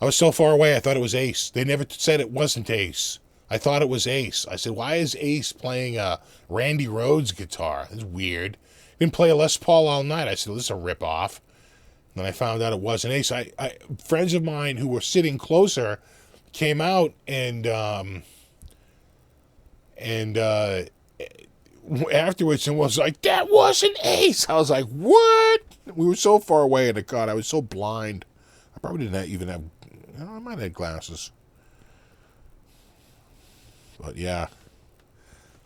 I was so far away, I thought it was Ace. They never said it wasn't Ace. I thought it was Ace. I said, why is Ace playing a Randy Rhoads guitar? That's weird. Didn't play a Les Paul all night. I said, this is a ripoff. And then I found out it wasn't Ace. Friends of mine who were sitting closer came out and afterwards and was like, that wasn't Ace. I was like, what? We were so far away in the car. I was so blind. I probably didn't even have, you know, I might have had glasses. But yeah,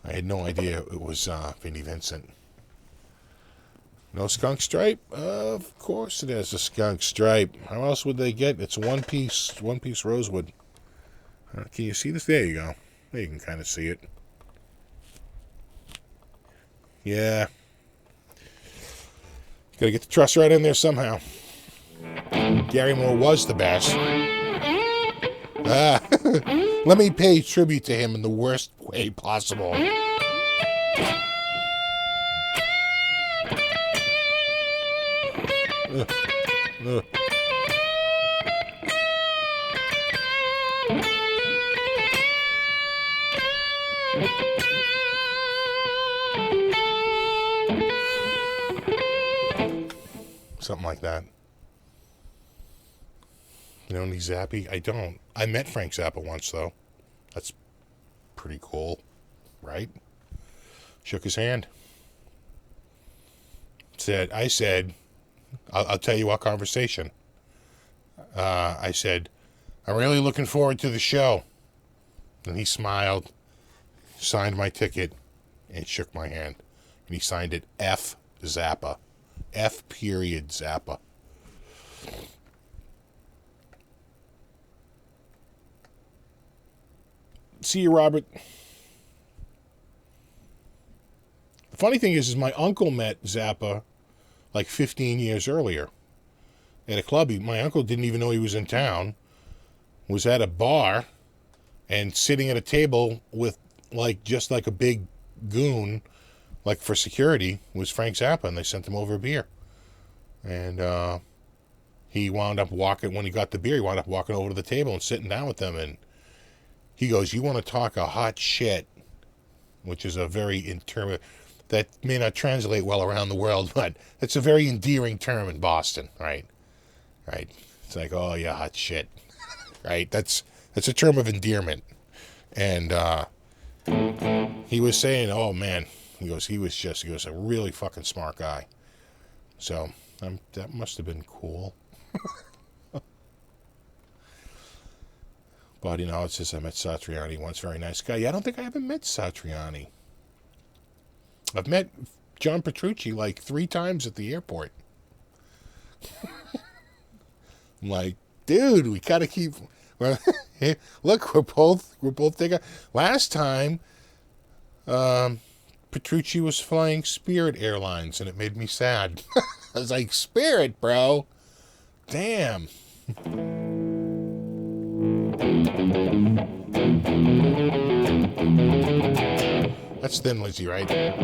I had no idea it was Vinnie Vincent. No skunk stripe? Of course it is a skunk stripe. How else would they get? It's one piece rosewood. Can you see this? There you go. There you can kind of see it. Yeah. Gotta get the truss right in there somehow. Gary Moore was the best. Let me pay tribute to him in the worst way possible. Something like that. You know any Zappi? I don't. I met Frank Zappa once, though. That's pretty cool, right? Shook his hand. I said, I'll tell you our conversation. I said, I'm really looking forward to the show. And he smiled, signed my ticket, and shook my hand. And he signed it F. Zappa. F. Period Zappa. See you, Robert. The funny thing is my uncle met Zappa like 15 years earlier at a club. My uncle didn't even know he was in town, was at a bar and sitting at a table with just like a big goon, like for security, was Frank Zappa, and they sent him over a beer. And he wound up when he got the beer, he wound up walking over to the table and sitting down with them, and he goes, you want to talk a hot shit, which is a very term that may not translate well around the world, but it's a very endearing term in Boston, right? Right. It's like, oh yeah, hot shit. Right? That's a term of endearment. And he was saying, oh man, he was a really fucking smart guy. So that must have been cool. But, it's just I met Satriani once. Very nice guy. Yeah, I don't think I ever met Satriani. I've met John Petrucci like 3 times at the airport. I'm like, dude, we gotta keep. Well, look, we're both thinking. Last time, Petrucci was flying Spirit Airlines, and it made me sad. I was like, Spirit, bro, damn. That's Thin Lizzy, right? I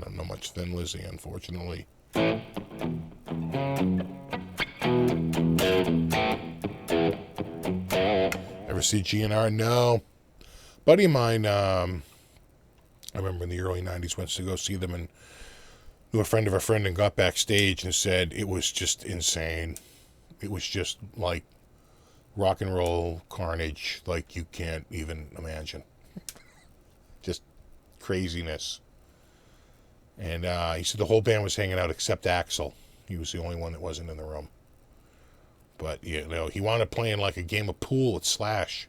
don't know much Thin Lizzy, unfortunately. Ever see GNR? No. Buddy of mine, I remember in the early 90s, went to go see them and knew a friend of a friend and got backstage and said it was just insane. It was just like rock and roll carnage like you can't even imagine. Just craziness. And he said the whole band was hanging out except Axl. He was the only one that wasn't in the room. But, he wound up playing like a game of pool at Slash.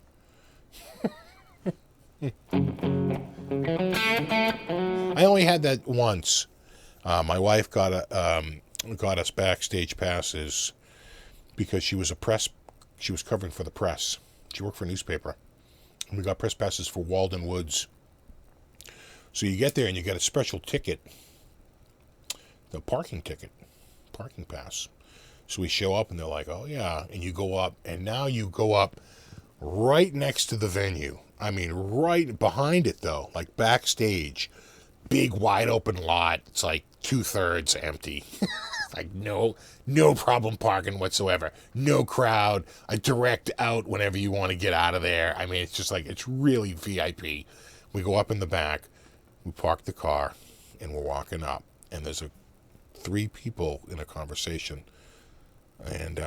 I only had that once. My wife got us backstage passes because she was covering for the press. She worked for a newspaper. And we got press passes for Walden Woods. So you get there and you get a special ticket, the parking pass. So we show up and they're like, oh yeah, and you go up, and now you go up right next to the venue. I mean, right behind it though, like backstage, big wide open lot. It's like 2/3 empty. Like no problem parking whatsoever. No crowd. A direct out whenever you want to get out of there. I mean, it's just like, it's really VIP. We go up in the back, we park the car, and we're walking up, and there's 3 people in a conversation, and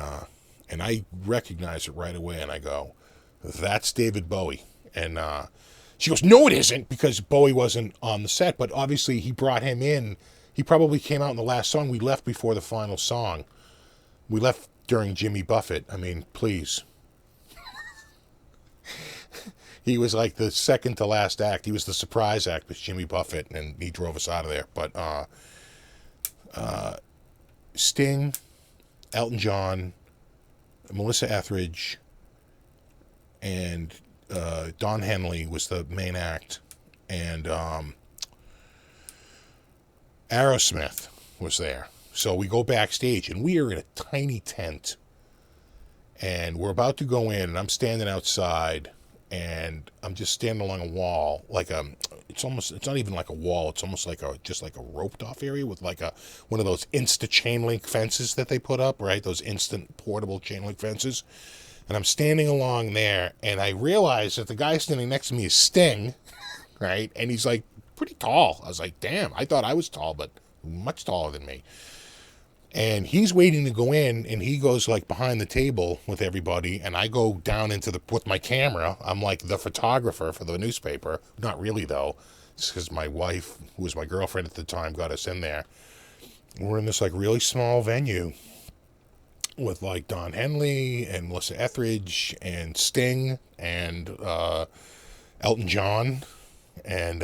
I recognize it right away, and I go, that's David Bowie. And she goes, no, it isn't, because Bowie wasn't on the set, but obviously he brought him in. He probably came out in the last song. We left before the final song. We left during Jimmy Buffett. I mean, please. He was like the second to last act. He was the surprise act with Jimmy Buffett, and he drove us out of there. But Sting, Elton John, Melissa Etheridge, and Don Henley was the main act, and Aerosmith was there. So we go backstage, and we are in a tiny tent, and we're about to go in, and I'm standing outside, and I'm just standing along a wall, like it's not even like a wall, it's almost like just like a roped off area with like one of those Insta chain link fences that they put up, right? Those instant portable chain link fences. And I'm standing along there, and I realize that the guy standing next to me is Sting, right? And he's like pretty tall. I was like, damn, I thought I was tall, but much taller than me. And he's waiting to go in, and he goes like behind the table with everybody, and I go down with my camera. I'm like the photographer for the newspaper. Not really though. It's because my wife, who was my girlfriend at the time, got us in there. We're in this like really small venue with like Don Henley and Melissa Etheridge and Sting and Elton John, and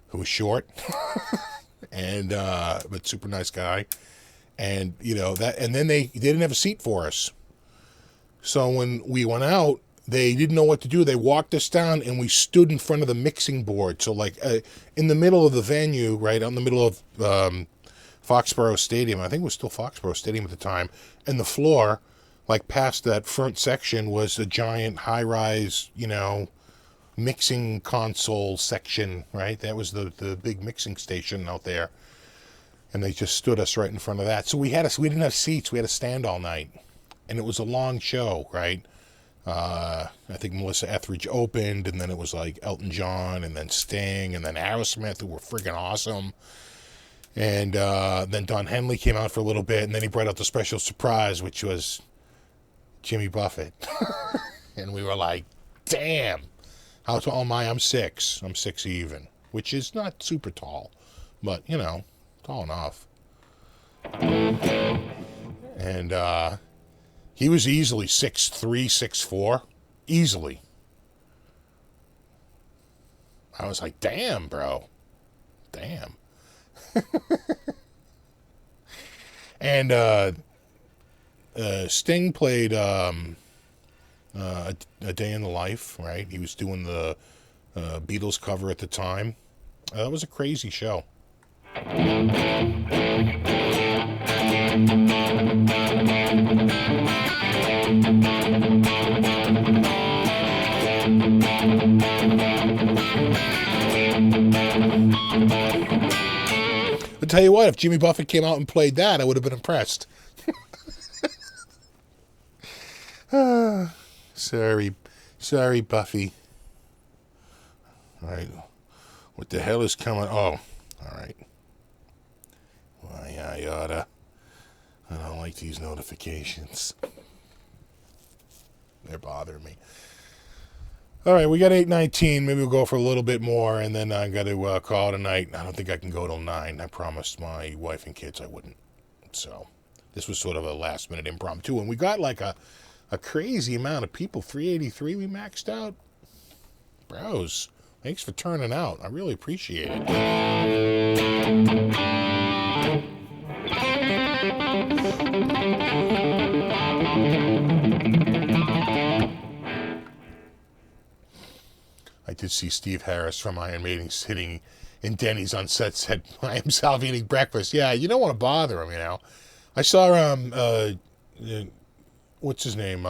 who was short and but super nice guy. And and then they didn't have a seat for us. So when we went out, they didn't know what to do. They walked us down, and we stood in front of the mixing board. So like in the middle of the venue, right out in the middle of Foxborough Stadium. I think it was still Foxborough Stadium at the time. And the floor, like past that front section, was a giant high-rise, mixing console section, right? That was the big mixing station out there. And they just stood us right in front of that. So we didn't have seats. We had to stand all night. And it was a long show, right? I think Melissa Etheridge opened, and then it was like Elton John, and then Sting, and then Aerosmith, who were freaking awesome. And then Don Henley came out for a little bit, and then he brought out the special surprise, which was Jimmy Buffett. And we were like, damn. How tall am I? I'm 6. I'm 6 even, which is not super tall, but, you know, tall enough. And he was easily 6'3", 6'4", easily. I was like, damn, bro. Damn. And Sting played a Day in the Life, right? He was doing the Beatles cover at the time. That was a crazy show. I'll tell you what, if Jimmy Buffett came out and played that, I would have been impressed. Sorry, Buffy. All right, what the hell is coming? Oh, all right. Why, I oughta. I don't like these notifications. They're bothering me. All right, we got 8:19. Maybe we'll go for a little bit more, and then I got to call it a night. I don't think I can go till 9. I promised my wife and kids I wouldn't. So this was sort of a last-minute impromptu, and we got like a crazy amount of people. 383 we maxed out. Bros, thanks for turning out. I really appreciate it. I did see Steve Harris from Iron Maiden sitting in Denny's on set by himself eating breakfast. Yeah, you don't want to bother him, you know. I saw what's his name?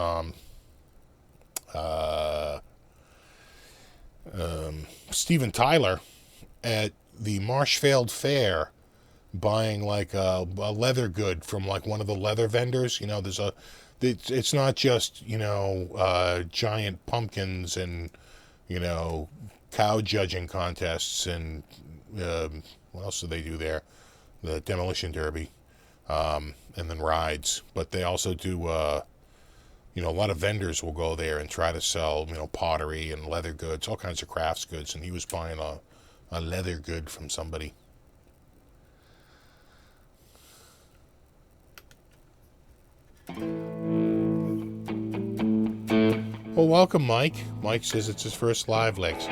Steven Tyler at the Marshfield Fair buying like a leather good from like one of the leather vendors. You know, it's not just, you know, giant pumpkins and, you know, cow judging contests and what else do they do there? The demolition derby, and then rides. But they also do, you know, a lot of vendors will go there and try to sell, you know, pottery and leather goods, all kinds of crafts goods. And he was buying a leather good from somebody. Well, welcome, Mike. Mike says it's his first live, Lixxx.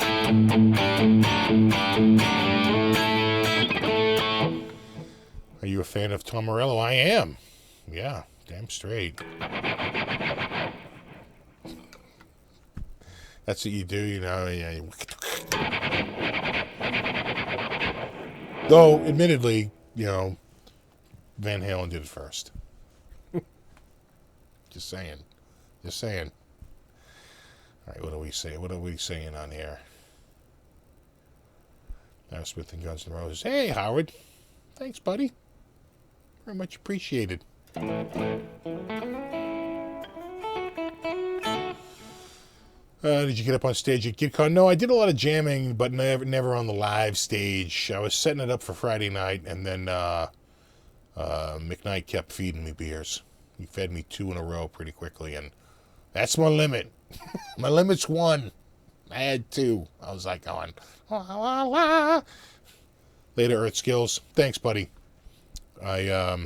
Are you a fan of Tom Morello? I am. Yeah, damn straight. That's what you do, you know. Yeah. Though, admittedly, you know, Van Halen did it first. Just saying. Just saying. All right, what do we say? What are we saying on here? Smith and Guns N' Roses. Hey, Howard. Thanks, buddy. Very much appreciated. Did you get up on stage at GitCon? No, I did a lot of jamming, but never on the live stage. I was setting it up for Friday night, and then McKnight kept feeding me beers. He fed me 2 in a row pretty quickly, and that's my limit. My limit's 1. I had 2. I was like going, la, la, la. Later, Earth Skills. Thanks, buddy. I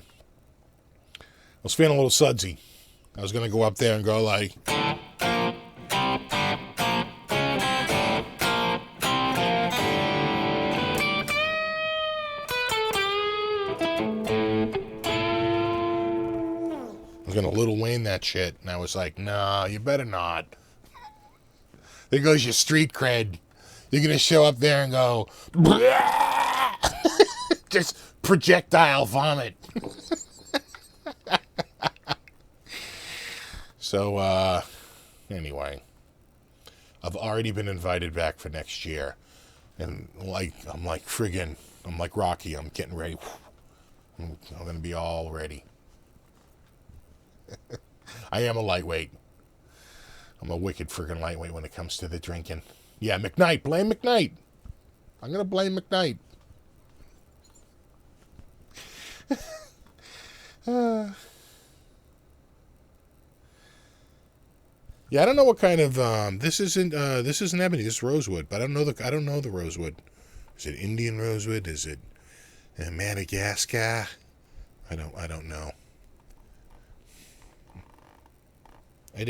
was feeling a little sudsy. I was going to go up there and go like... I was going to Lil Wayne that shit, and I was like, nah, you better not. There goes your street cred. You're going to show up there and go, just projectile vomit. So, anyway, I've already been invited back for next year. And I'm like Rocky, I'm getting ready. I'm going to be all ready. I am a lightweight. I'm a wicked friggin' lightweight when it comes to the drinking. Yeah, McKnight. Blame McKnight. I'm going to blame McKnight. Yeah, I don't know what kind of this isn't ebony. This is rosewood, but I don't know the rosewood. Is it Indian rosewood? Is it Madagascar? I don't know. I don't know. They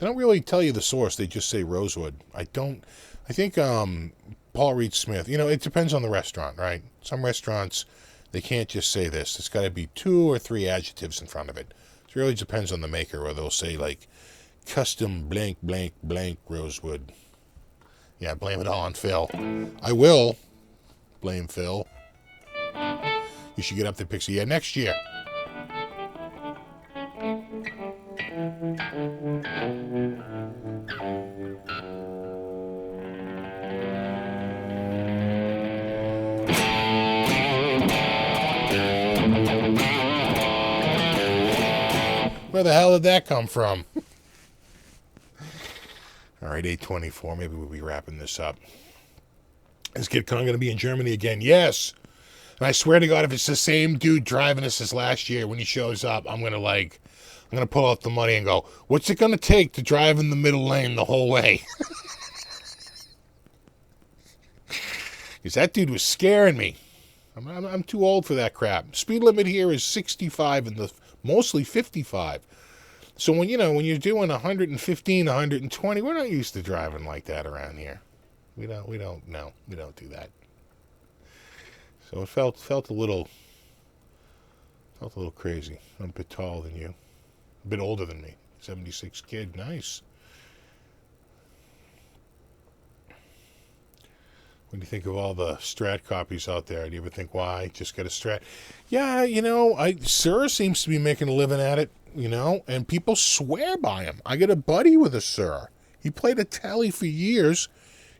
don't really tell you the source. They just say rosewood. I think Paul Reed Smith. It depends on the restaurant, right? Some restaurants they can't just say this. It's got to be 2 or 3 adjectives in front of it. It really depends on the maker, or they'll say like custom blank blank blank rosewood. Yeah, blame it all on Phil. I will blame Phil. You should get up there, Pixie. Yeah, next year. Where the hell did that come from? All right, 8:24. Maybe we'll be wrapping this up. Is Kid Kong going to be in Germany again? Yes. And I swear to God, if it's the same dude driving us as last year, when he shows up, I'm going to pull out the money and go, what's it going to take to drive in the middle lane the whole way? Because that dude was scaring me. I'm too old for that crap. Speed limit here is 65 and mostly 55. So when you're doing 115, 120, we're not used to driving like that around here. We don't do that. So it felt a little crazy. I'm a bit taller than you, a bit older than me. 76 kid, nice. When you think of all the Strat copies out there, do you ever think, why just get a Strat? Yeah, Sir seems to be making a living at it, and people swear by him. I got a buddy with a Sir. He played a Telly for years.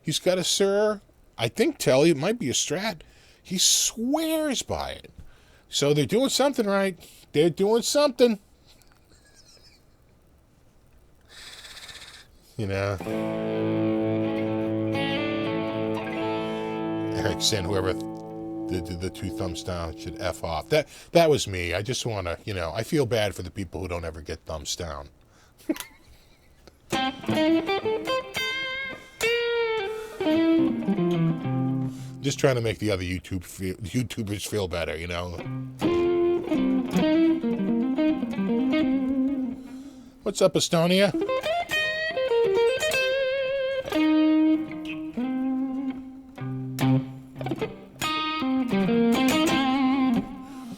He's got a Sir, I think Telly, it might be a Strat. He swears by it. So they're doing something right. They're doing something. Eric said whoever did the 2 thumbs down should F off. That was me. I just want to, I feel bad for the people who don't ever get thumbs down. Just trying to make the other YouTubers feel better, What's up, Estonia?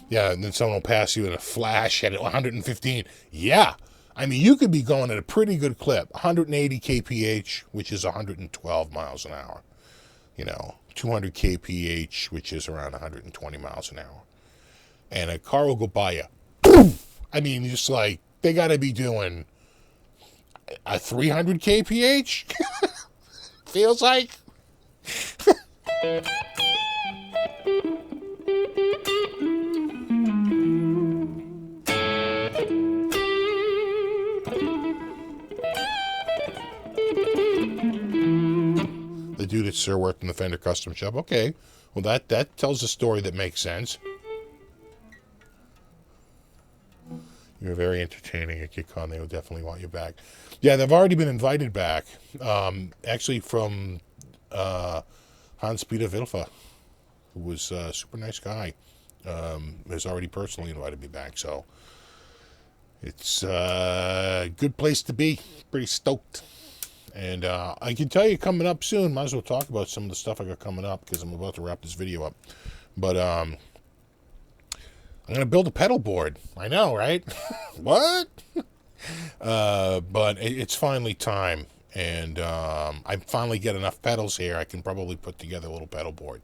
Yeah, and then someone will pass you in a flash at 115. Yeah. I mean, you could be going at a pretty good clip. 180 kph, which is 112 miles an hour. 200 kph, which is around 120 miles an hour. And a car will go by you. Poof! I mean, just like, they got to be doing a 300 kph? Feels like. The dude at Sir worked in the Fender Custom Shop. Okay, well that tells a story that makes sense. You're very entertaining at KidCon. They will definitely want you back. Yeah, they've already been invited back. Actually from Hans-Peter Wilfer, who was a super nice guy, has already personally invited me back. So it's a good place to be. Pretty stoked. And I can tell you coming up soon, might as well talk about some of the stuff I got coming up because I'm about to wrap this video up. But I'm going to build a pedal board. I know, right? What? But it's finally time. And I finally get enough pedals here. I can probably put together a little pedal board.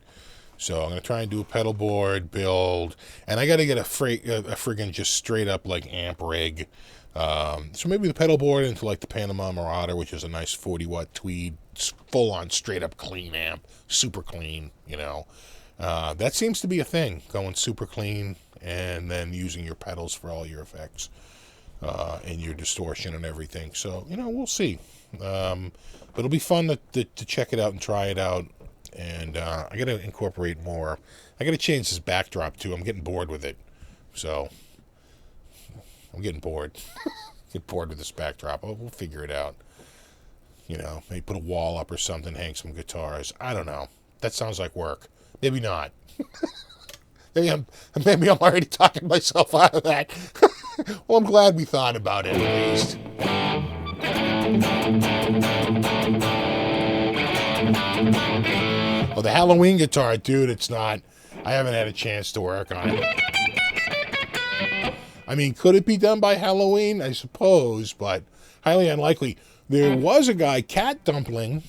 So I'm going to try and do a pedal board build. And I got to get a friggin' just straight up like amp rig. So maybe the pedal board into like the Panama Marauder, which is a nice 40-watt tweed, full-on straight-up clean amp, super clean, That seems to be a thing, going super clean and then using your pedals for all your effects and your distortion and everything. So, we'll see. But it'll be fun to check it out and try it out. And I got to incorporate more. I got to change this backdrop, too. I'm getting bored with it. So I'm getting bored. Get bored with this backdrop. Oh, we'll figure it out. You know, maybe put a wall up or something, hang some guitars. I don't know. That sounds like work. Maybe not. maybe I'm already talking myself out of that. Well, I'm glad we thought about it at least. Well, the Halloween guitar, dude, it's not. I haven't had a chance to work on it. I mean, could it be done by Halloween? I suppose, but highly unlikely. There was a guy, Cat Dumpling.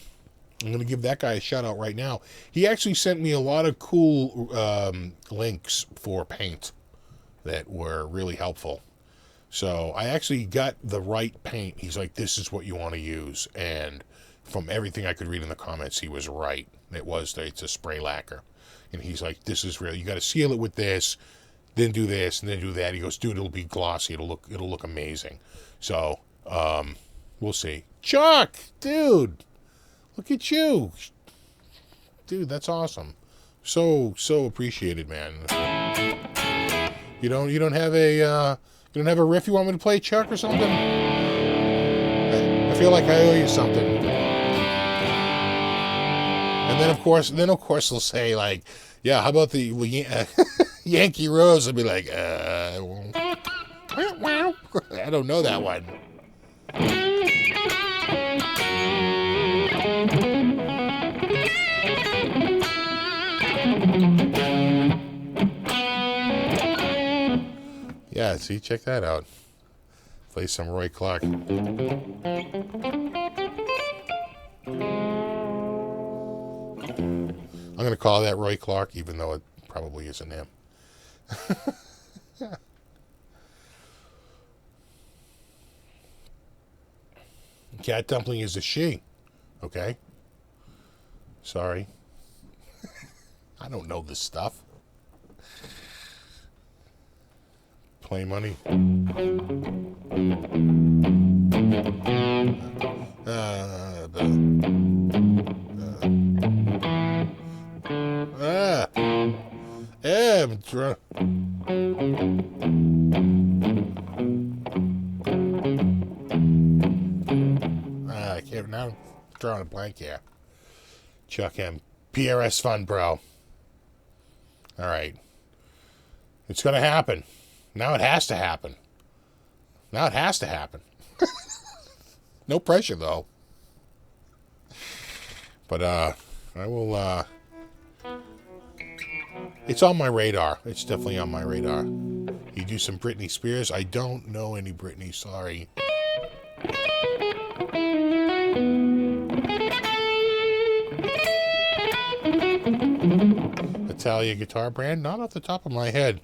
I'm going to give that guy a shout out right now. He actually sent me a lot of cool links for paint that were really helpful. So I actually got the right paint. He's like, this is what you want to use. And from everything I could read in the comments, he was right. It's a spray lacquer. And he's like, this is real. You got to seal it with this, then do this, and then do that. He goes, dude, it'll be glossy. It'll look amazing. So we'll see. Chuck, dude, look at you. Dude, that's awesome. So appreciated, man. You don't have a riff you want me to play, Chuck, or something? I feel like I owe you something. And then of course they'll say like, yeah, how about the Yankee Rose? I'll be like, I don't know that one. Yeah, see, check that out. Play some Roy Clark. I'm going to call that Roy Clark, even though it probably isn't him. Cat Dumpling is a she. Okay? Sorry. I don't know this stuff. Play money. I'm drunk. I can't now. I'm drawing a blank here. Chuck M. PRS fun, bro. All right. It's going to happen. Now it has to happen. No pressure, though. But, I will, it's on my radar. It's definitely on my radar. You do some Britney Spears? I don't know any Britney, sorry. Italian guitar brand? Not off the top of my head.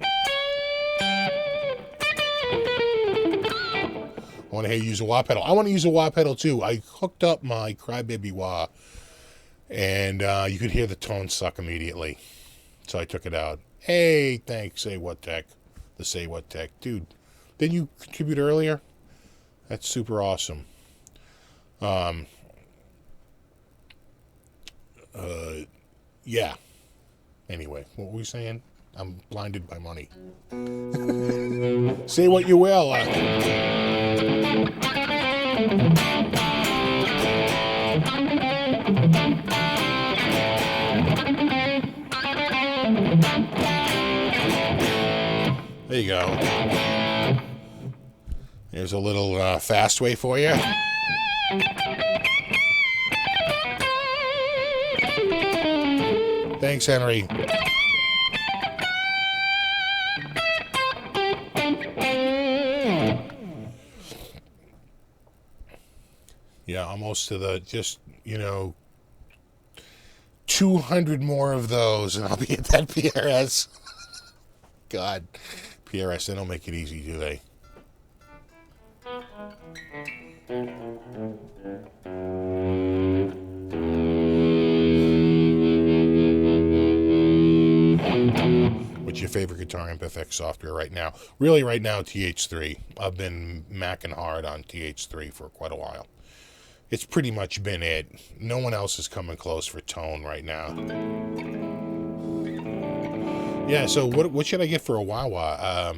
I want to hear you use a wah pedal. I want to use a wah pedal too. I hooked up my Crybaby wah, and you could hear the tone suck immediately. So I took it out. Hey, thanks, Say What Tech. The Say What Tech. Dude, didn't you contribute earlier? That's super awesome. Yeah. Anyway, what were we saying? I'm blinded by money. Say what you will. There you go. Here's a little fast way for you. Thanks, Henry. Yeah, almost to the, just, 200 more of those, and I'll be at that PRS. God, PRS, they don't make it easy, do they? What's your favorite guitar amp FX software right now? Really, right now, TH3. I've been macking hard on TH3 for quite a while. It's pretty much been it. No one else is coming close for tone right now. Yeah, so what should I get for a wah-wah?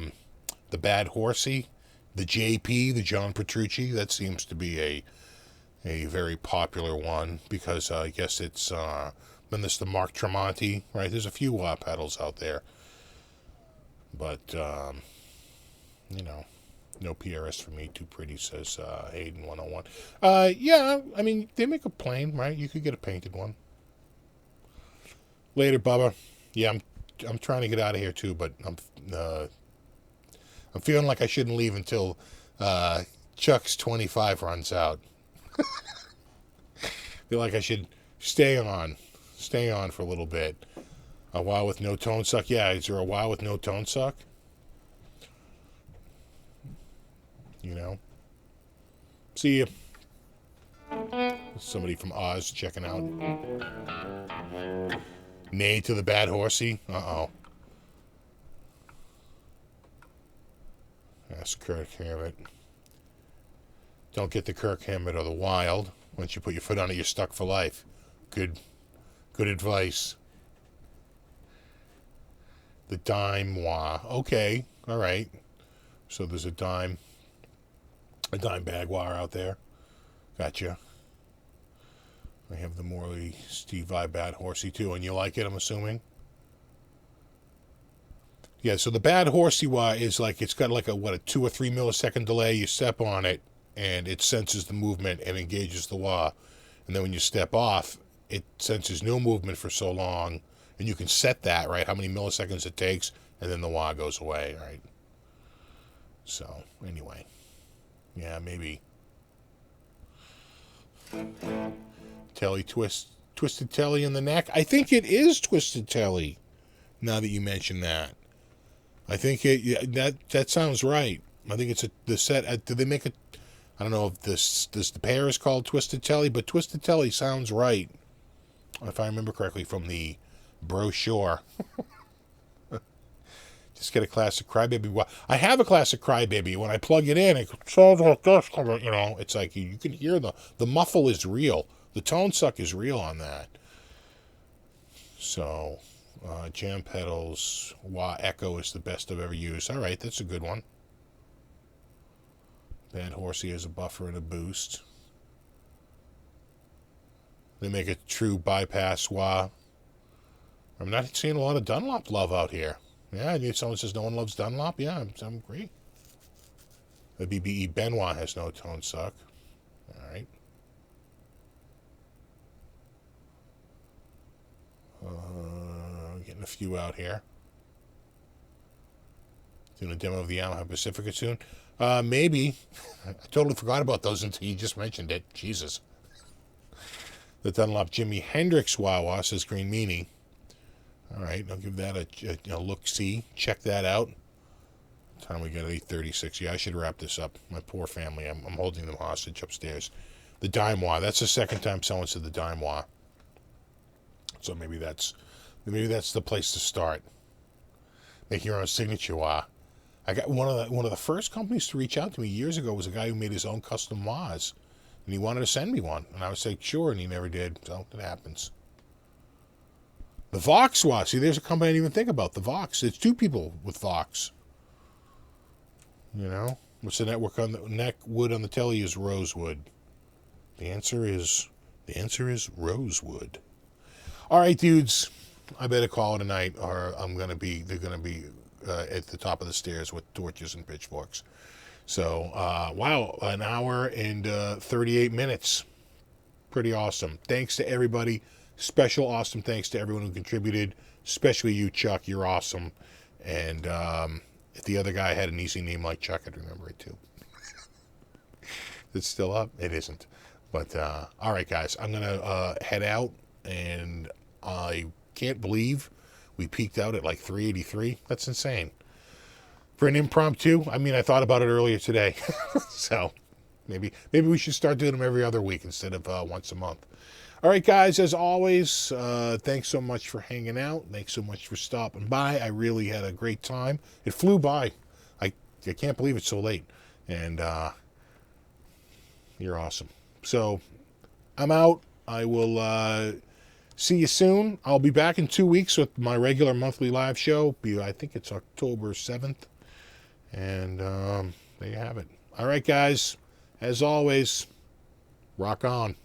The Bad Horsey The JP, the John Petrucci, that seems to be a very popular one because I guess it's then there's the Mark Tremonti, right? There's a few wah pedals out there, but you know, no PRS for me. Too pretty, says Hayden 101. Yeah, I mean they make a plain, right? You could get a painted one. Later, Bubba. Yeah, I'm trying to get out of here too, but I'm feeling like I shouldn't leave until Chuck's 25 runs out. Feel like I should stay on for a little bit. A while with no tone suck. Yeah, is there a while with no tone suck? You know. See you. Somebody from Oz checking out. Nay to the bad horsey. Uh-oh. That's Kirk Hammett. Don't get the Kirk Hammett or the Wild. Once you put your foot on it, you're stuck for life. Good advice. The dime wah. Okay, all right. So there's a dime bag wah out there. Gotcha. I have the Morley Steve Vai Bad Horsey too, and you like it, I'm assuming. Yeah, so the Bad Horsey wah is like it's got like a 2 or 3 millisecond delay. You step on it, and it senses the movement and engages the wah. And then when you step off, it senses no movement for so long, and you can set that, right, how many milliseconds it takes, and then the wah goes away, right? So, anyway. Yeah, maybe. Telly Twisted Telly in the neck. I think it is Twisted Telly, now that you mention that. I think that sounds right. I think it's the set. Did they make a... I don't know if the pair is called Twisted Telly, but Twisted Telly sounds right, if I remember correctly from the brochure. Just get a classic Crybaby. Well, I have a classic Crybaby. When I plug it in, it sounds like this. You know, it's like you can hear the muffle is real. The tone suck is real on that. So, Jam Pedals, Wah Echo is the best I've ever used. All right, that's a good one. Bad Horsey has a buffer and a boost. They make a true bypass wah. I'm not seeing a lot of Dunlop love out here. Yeah, someone says no one loves Dunlop. Yeah, I'm agree. The BBE Benoit has no tone suck. All right. Getting a few out here. Doing a demo of the Yamaha Pacifica soon. Maybe. I totally forgot about those until you just mentioned it. Jesus. The Dunlop Jimi Hendrix Wawa, says Green Meanie. All right, I'll give that a look-see. Check that out. Time we got 8:36. Yeah, I should wrap this up. My poor family. I'm holding them hostage upstairs. The dime wah. That's the second time someone said the dime wah. So maybe that's the place to start. Make your own signature wah. I got one of the first companies to reach out to me years ago was a guy who made his own custom wahs, and he wanted to send me one, and I would say sure, and he never did. So it happens. The Vox wah. See, there's a company I didn't even think about. The Vox. It's two people with Vox. You know, what's the neck wood on the telly is rosewood. The answer is rosewood. All right, dudes. I better call it a night, or they're gonna be at the top of the stairs with torches and pitchforks. So, wow, an hour and 38 minutes. Pretty awesome. Thanks to everybody. Special awesome thanks to everyone who contributed, especially you, Chuck. You're awesome. And if the other guy had an easy name like Chuck, I'd remember it too. It's still up? It isn't. But, all right, guys. I'm going to head out, and I can't believe we peaked out at like 383. That's insane. For an impromptu, I mean, I thought about it earlier today. So maybe we should start doing them every other week instead of once a month. All right, guys, as always, thanks so much for hanging out. Thanks so much for stopping by. I really had a great time. It flew by. I can't believe it's so late. And you're awesome. So I'm out. I will see you soon. I'll be back in 2 weeks with my regular monthly live show. I think it's October 7th. And there you have it. All right, guys. As always, rock on.